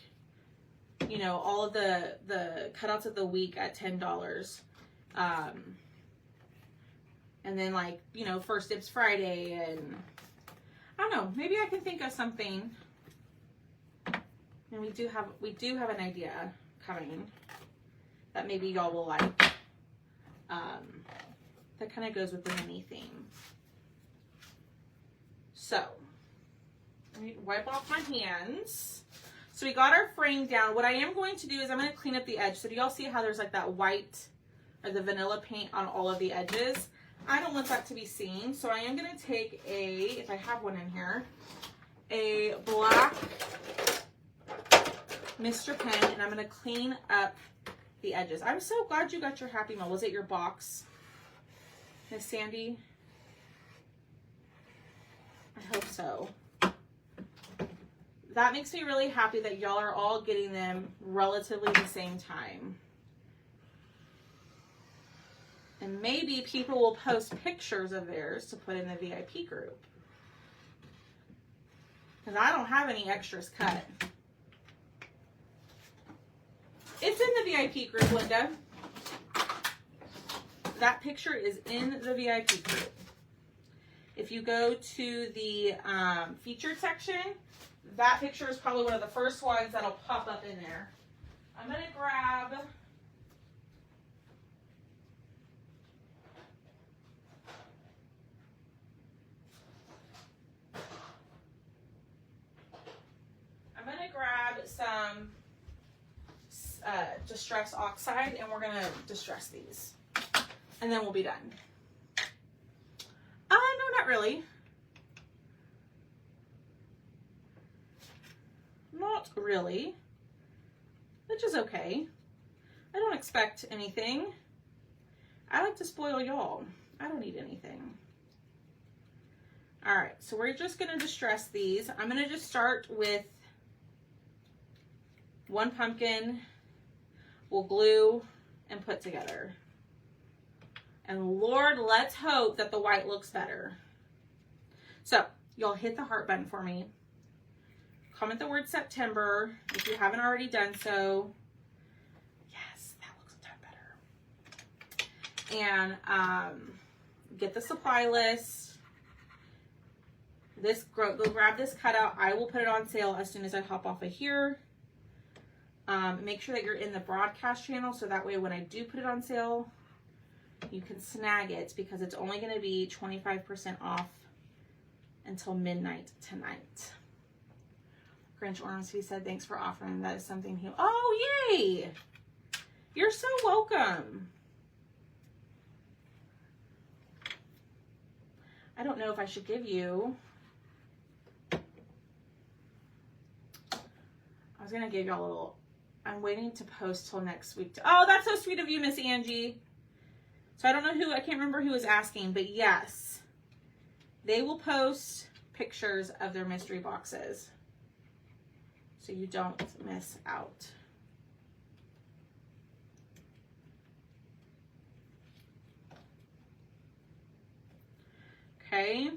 you know, all of the cutouts of the week at $10. And then, like, you know, First Dibs Friday, and I don't know, maybe I can think of something. And we do have an idea coming that maybe y'all will like. That kind of goes with the mini theme. So, let me wipe off my hands. So we got our frame down. What I am going to do is I'm going to clean up the edge. So do y'all see how there's like that white or the vanilla paint on all of the edges? I don't want that to be seen. So I am going to take if I have one in here, a black Mr. Pen, and I'm going to clean up the edges. I'm so glad you got your Happy Meal. Was it your box, Miss Sandy? I hope so. That makes me really happy that y'all are all getting them relatively the same time. And maybe people will post pictures of theirs to put in the VIP group. Because I don't have any extras cut. It's in the VIP group, Linda. That picture is in the VIP group. If you go to the featured section, that picture is probably one of the first ones that'll pop up in there. I'm going to grab some Distress Oxide, and we're going to distress these. And then we'll be done. No, not really. Not really. Which is okay. I don't expect anything. I like to spoil y'all. I don't need anything. Alright, so we're just going to distress these. I'm going to just start with one pumpkin. We'll glue and put together. And Lord, let's hope that the white looks better. So, y'all hit the heart button for me. Comment the word September if you haven't already done so. Yes, that looks a ton better. And get the supply list. Go grab this cutout. I will put it on sale as soon as I hop off of here. Make sure that you're in the broadcast channel so that way when I do put it on sale, you can snag it because it's only going to be 25% off until midnight tonight. Grinch Ormsby said, thanks for offering. That is something he... Oh, yay! You're so welcome. I don't know if I should give you... I was going to give y'all a little... I'm waiting to post till next week. Oh, that's so sweet of you, Miss Angie. So I don't know who... I can't remember who was asking, but yes. They will post pictures of their mystery boxes. So you don't miss out. Okay.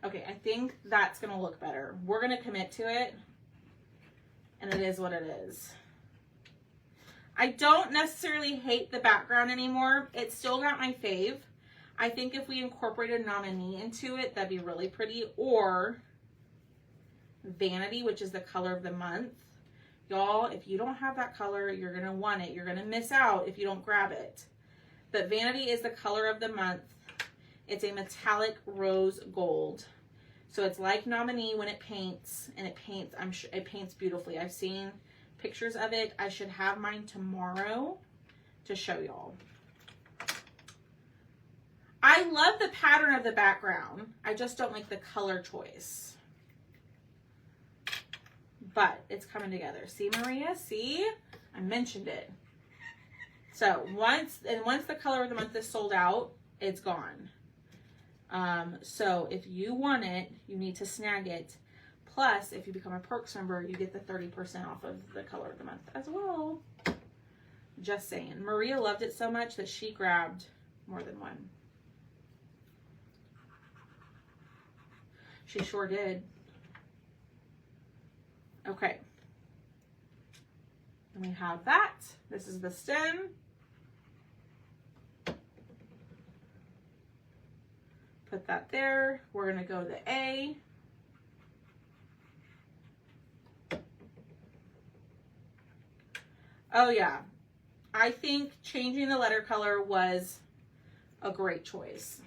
Okay, I think that's going to look better. We're going to commit to it. And it is what it is. I don't necessarily hate the background anymore. It's still got my fave. I think if we incorporated Nominee into it, that'd be really pretty. Or Vanity, which is the color of the month. Y'all, if you don't have that color, you're going to want it. You're going to miss out if you don't grab it. But Vanity is the color of the month. It's a metallic rose gold. So it's like Nominee when it paints, and it paints, I'm sure it paints beautifully. I've seen pictures of it. I should have mine tomorrow to show y'all. I love the pattern of the background. I just don't like the color choice. But it's coming together. See, Maria? See? I mentioned it. So once the color of the month is sold out, it's gone. So if you want it, you need to snag it. Plus, if you become a Perks member, you get the 30% off of the color of the month as well. Just saying. Maria loved it so much that she grabbed more than one. She sure did. Okay. And we have that. This is the stem. Put that there. We're going to go to the A. Oh yeah. I think changing the letter color was a great choice.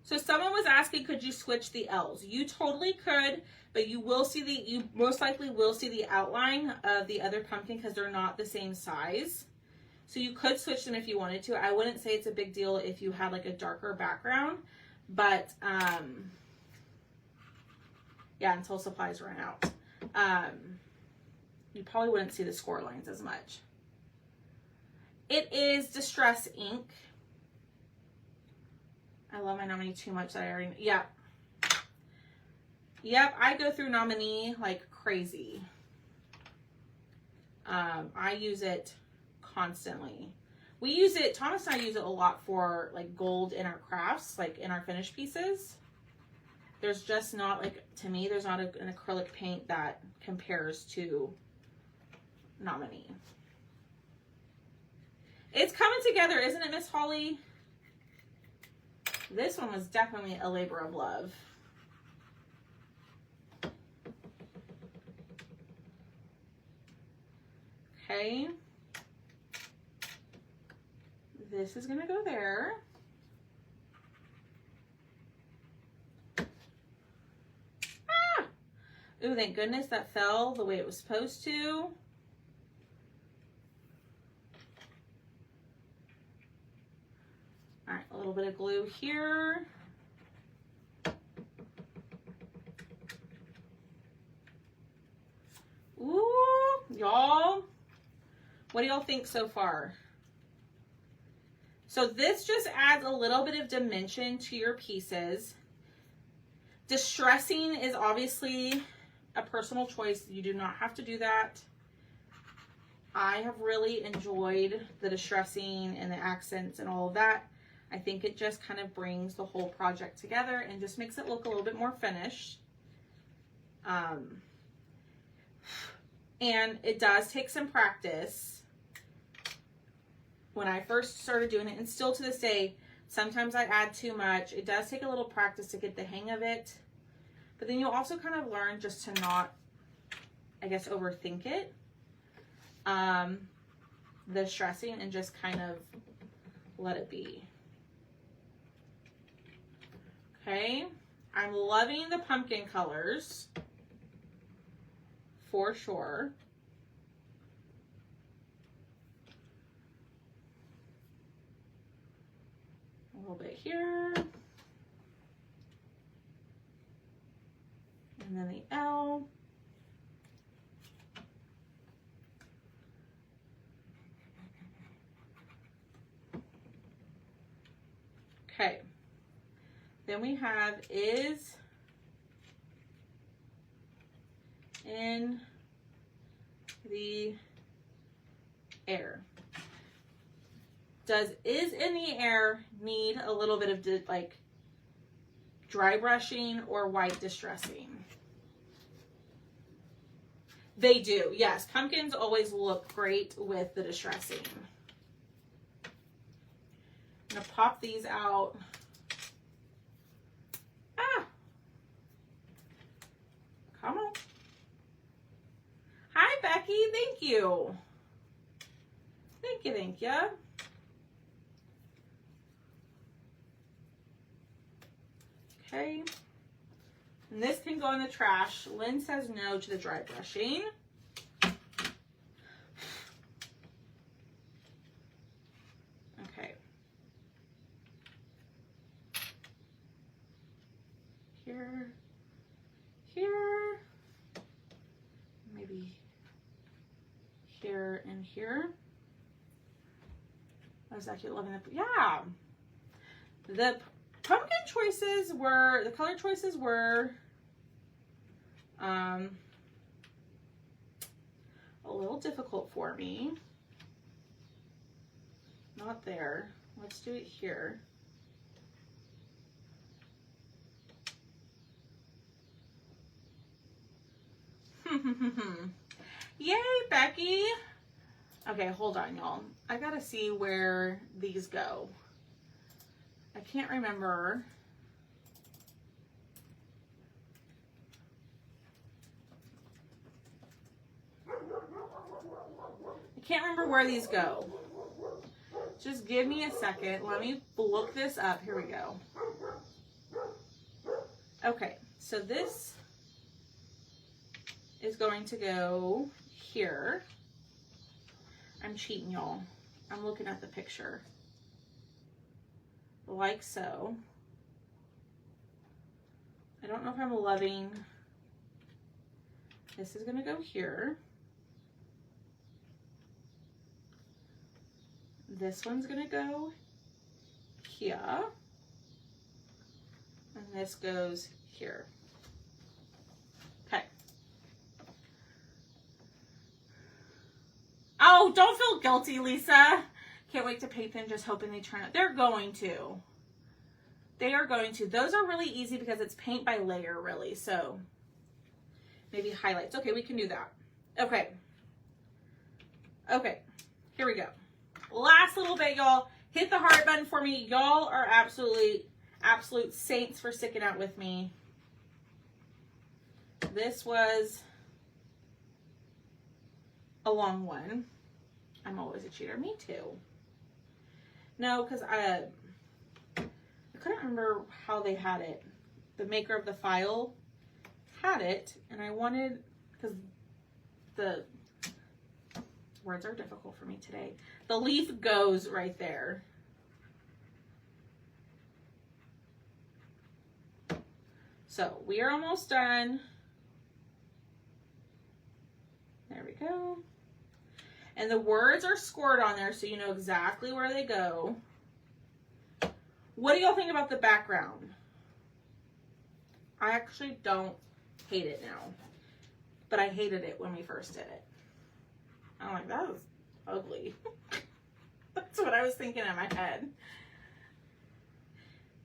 So someone was asking, could you switch the L's? You totally could, but you most likely will see the outline of the other pumpkin because they're not the same size. So you could switch them if you wanted to. I wouldn't say it's a big deal if you had like a darker background, but yeah, until supplies run out. You probably wouldn't see the score lines as much. It is Distress ink. I love my Nominee too much that I already, yeah. Yep, I go through Nominee like crazy. I use it constantly. We use it, Thomas and I use it a lot for like gold in our crafts, like in our finished pieces. There's just not like, to me, there's not an acrylic paint that compares to Nominee. It's coming together, isn't it, Miss Holly? This one was definitely a labor of love. Okay. This is going to go there. Ah! Ooh, thank goodness that fell the way it was supposed to. All right, a little bit of glue here. Ooh, y'all. What do y'all think so far? So this just adds a little bit of dimension to your pieces. Distressing is obviously a personal choice. You do not have to do that. I have really enjoyed the distressing and the accents and all of that. I think it just kind of brings the whole project together and just makes it look a little bit more finished. And it does take some practice. When I first started doing it, and still to this day, sometimes I add too much. It does take a little practice to get the hang of it. But then you'll also kind of learn just to not, I guess, overthink it. The stressing, and just kind of let it be. Okay, I'm loving the pumpkin colors for sure. A little bit here. And then the L. Okay. Then we have is in the air. Does is in the air need a little bit of like dry brushing or white distressing? They do, yes. Pumpkins always look great with the distressing. I'm gonna pop these out. Come on. Hi, Becky. Thank you. Thank you, thank you. Okay. And this can go in the trash. Lynn says no to the dry brushing. Okay. Here. Here. Maybe here and here. I was actually loving it. Yeah. The pumpkin choices were, the color choices were a little difficult for me. Not there. Let's do it here. Yay, Becky. Okay, hold on, y'all. I gotta see where these go. I can't remember. I can't remember where these go. Just give me a second. Let me look this up. Here we go. Okay, so this is going to go here. I'm cheating, y'all. I'm looking at the picture. Like so. I don't know if I'm loving. This is gonna go here. This one's gonna go here. And this goes here. Okay. Oh, don't feel guilty, Lisa. Can't wait to paint them, just hoping they turn out. They're going to. They are going to. Those are really easy because it's paint by layer, really. So maybe highlights. Okay, we can do that. Okay. Okay, here we go. Last little bit, y'all. Hit the heart button for me. Y'all are absolute saints for sticking out with me. This was a long one. I'm always a cheater. Me too. No, because I couldn't remember how they had it. The maker of the file had it, and I wanted, because the words are difficult for me today. The leaf goes right there. So we are almost done. There we go. And the words are scored on there so you know exactly where they go. What do y'all think about the background? I actually don't hate it now, but I hated it when we first did it. I'm like, that was ugly. That's what I was thinking in my head.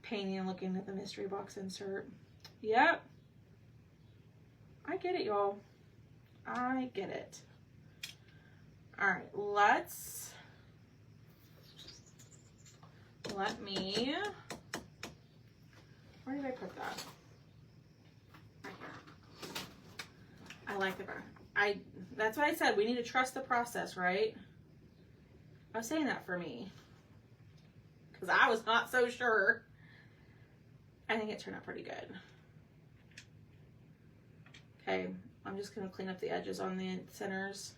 Painting and looking at the mystery box insert. Yep. I get it, y'all. I get it. All right, let me, where did I put that? Right here. I like the brown. That's what I said. We need to trust the process, right? I was saying that for me because I was not so sure. I think it turned out pretty good. Okay, I'm just gonna clean up the edges on the centers,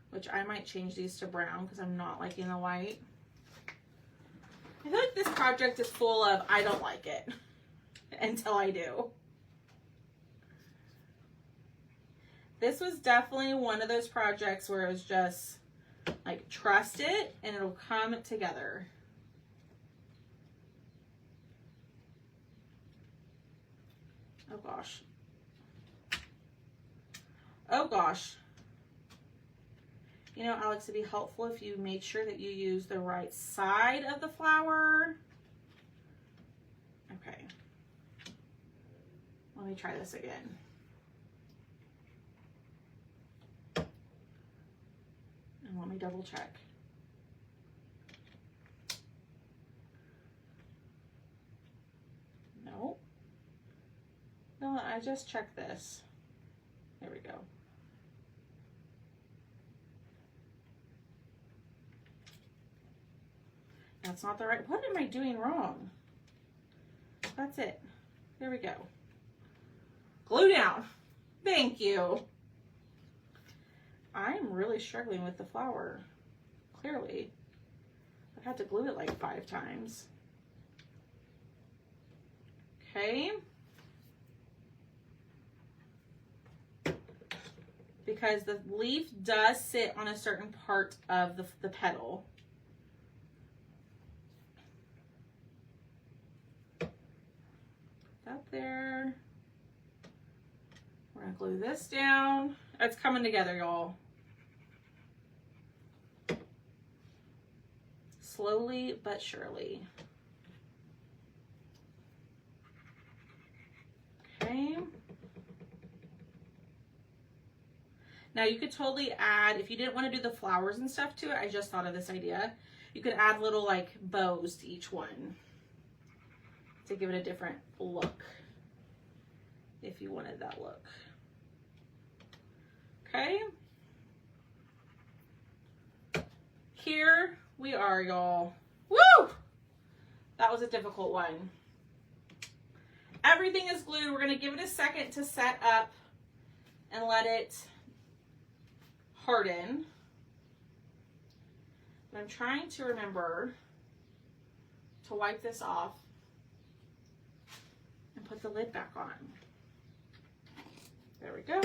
which I might change these to brown because I'm not liking the white. I feel like this project is full of I don't like it until I do. This was definitely one of those projects where it was just like trust it and it'll come together. Oh gosh. Oh gosh. You know, Alex, it'd be helpful if you made sure that you use the right side of the flower. Okay. Let me try this again. And let me double check. Nope. No, Well, I just checked this. There we go. That's not the right, what am I doing wrong? That's it. There we go. Glue down. Thank you. I'm really struggling with the flower. Clearly. I've had to glue it like 5 times. Okay. Because the leaf does sit on a certain part of the petal. Up there. We're gonna glue this down. It's coming together, y'all. Slowly but surely. Okay. Now you could totally add, if you didn't want to do the flowers and stuff to it, I just thought of this idea. You could add little like bows to each one to give it a different look if you wanted that look. Okay. Here we are, y'all. Woo! That was a difficult one. Everything is glued. We're going to give it a second to set up and let it harden. But I'm trying to remember to wipe this off and put the lid back on. There we go.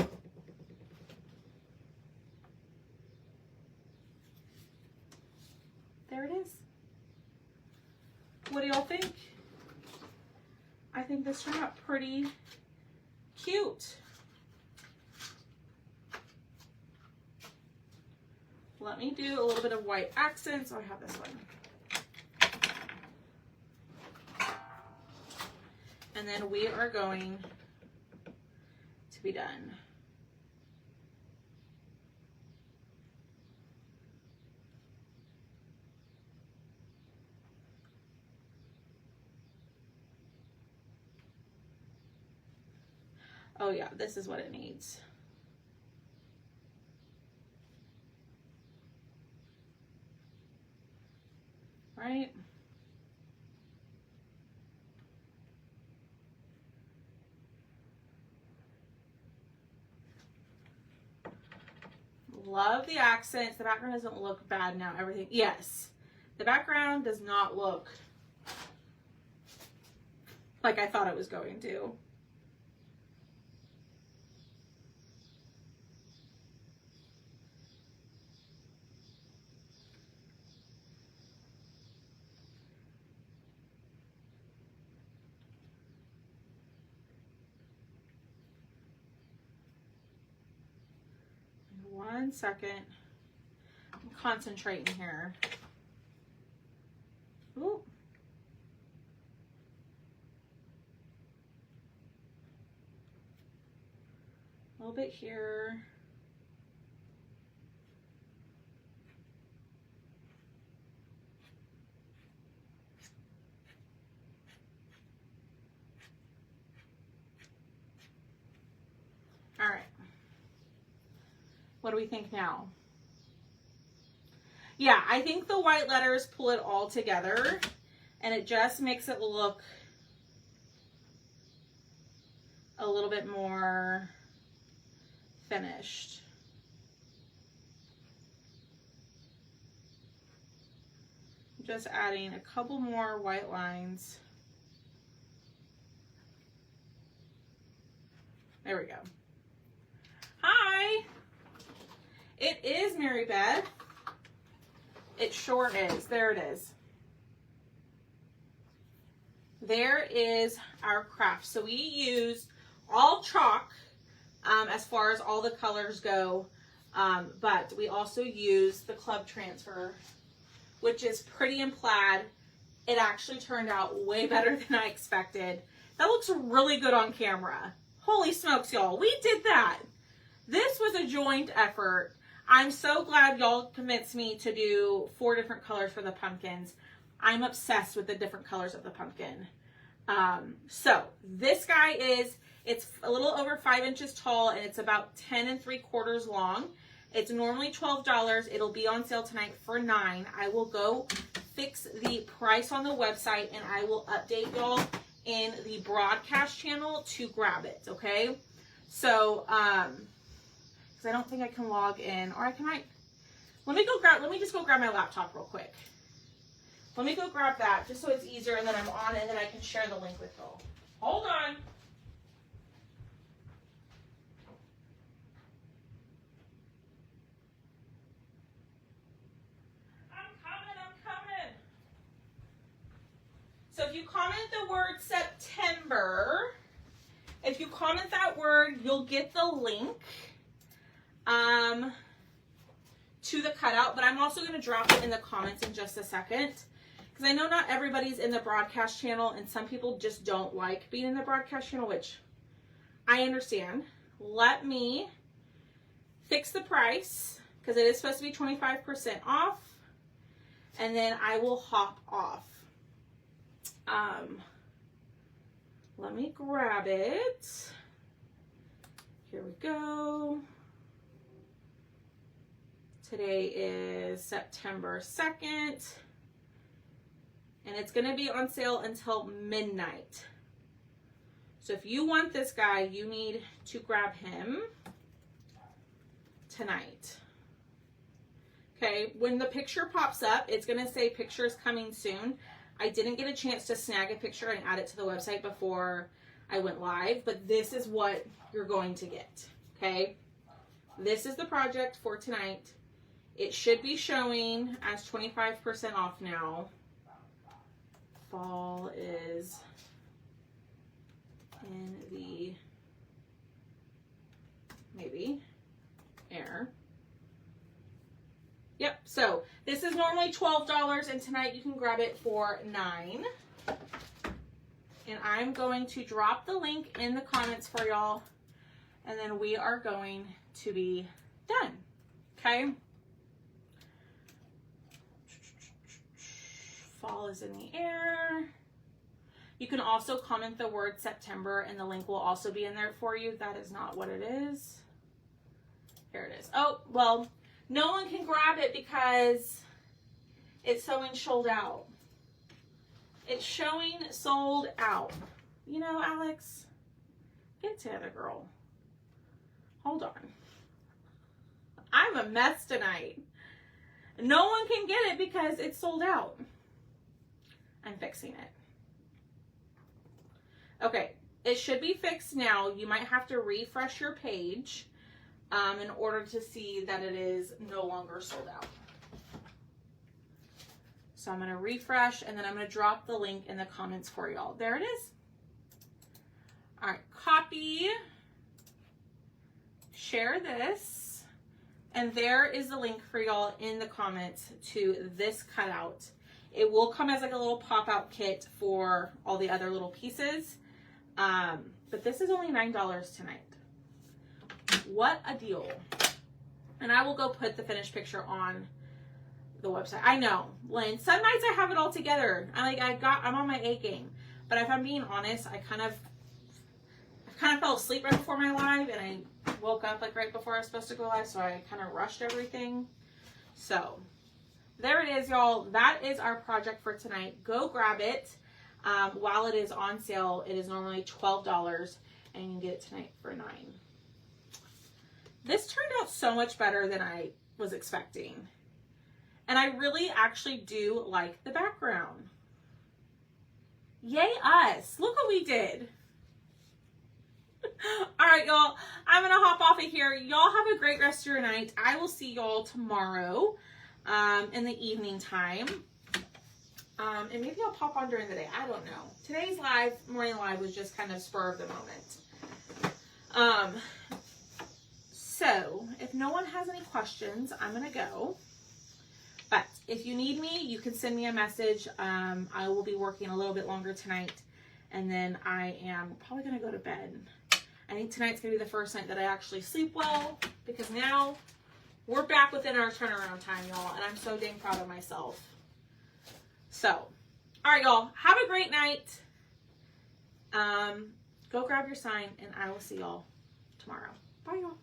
There it is. What do y'all think? I think this turned out pretty cute. Let me do a little bit of white accent. So I have this one. And then we are going to be done. Oh yeah, this is what it needs. Right? Love the accents. The background doesn't look bad now. Everything, yes. The background does not look like I thought it was going to. One second. I'm concentrating here. Ooh. A little bit here. All right. What do we think now? Yeah, I think the white letters pull it all together and it just makes it look a little bit more finished. I'm just adding a couple more white lines. There we go. Hi! It is Mary Beth. It sure is. There it is. There is our craft. So we use all chalk as far as all the colors go, but we also use the Club Transfer, which is pretty in plaid. It actually turned out way better than I expected. That looks really good on camera. Holy smokes, y'all. We did that. This was a joint effort. I'm so glad y'all convinced me to do 4 different colors for the pumpkins. I'm obsessed with the different colors of the pumpkin. So this guy is It's a little over 5 inches tall, and it's about 10 3/4 long. It's normally $12. It'll be on sale tonight for $9. I will go fix the price on the website, and I will update y'all in the broadcast channel to grab it, okay? So, because I don't think I can log in, or let me just go grab my laptop real quick. Let me go grab that just so it's easier, and then I'm on it, and then I can share the link with y'all. Hold on. I'm coming. So if you comment the word September, if you comment that word, you'll get the link to the cutout, but I'm also going to drop it in the comments in just a second, because I know not everybody's in the broadcast channel, and some people just don't like being in the broadcast channel, which I understand. Let me fix the price, because it is supposed to be 25% off, and then I will hop off. Let me grab it. Here we go. Today is September 2nd, and it's going to be on sale until midnight. So if you want this guy, you need to grab him tonight. Okay, when the picture pops up, it's going to say pictures coming soon. I didn't get a chance to snag a picture and add it to the website before I went live, but this is what you're going to get, okay? This is the project for tonight. It should be showing as 25% off now. Fall is in the, maybe, air. Yep, so this is normally $12, and tonight you can grab it for $9. And I'm going to drop the link in the comments for y'all, and then we are going to be done, okay? Fall is in the air. You can also comment the word September, and the link will also be in there for you. That is not what it is. Here it is. Oh, well, no one can grab it because it's showing sold out. It's showing sold out. You know, Alex, get it together, girl. Hold on. I'm a mess tonight. No one can get it because it's sold out. I'm fixing it. Okay, it should be fixed now. You might have to refresh your page in order to see that it is no longer sold out. So I'm going to refresh, and then I'm going to drop the link in the comments for y'all. There it is. All right, copy, share this, and there is the link for y'all in the comments to this cutout. It will come as like a little pop-out kit for all the other little pieces, but this is only $9 tonight. What a deal. And I will go put the finished picture on the website. I know, Lynn, some nights I have it all together. I'm on my A game. But if I'm being honest, I kind of fell asleep right before my live, and I woke up like right before I was supposed to go live, so I kind of rushed everything. So there it is, y'all. That is our project for tonight. Go grab it while it is on sale. It is normally $12, and you can get it tonight for $9. This turned out so much better than I was expecting. And I really actually do like the background. Yay us. Look what we did. All right, y'all. I'm going to hop off of here. Y'all have a great rest of your night. I will see y'all tomorrow in the evening time. And maybe I'll pop on during the day. I don't know. Today's morning live was just kind of spur of the moment. So if no one has any questions, I'm going to go. But if you need me, you can send me a message. I will be working a little bit longer tonight, and then I am probably going to go to bed. I think tonight's going to be the first night that I actually sleep well, because now we're back within our turnaround time, y'all, and I'm so dang proud of myself. So, all right, y'all, have a great night. Go grab your sign, and I will see y'all tomorrow. Bye, y'all.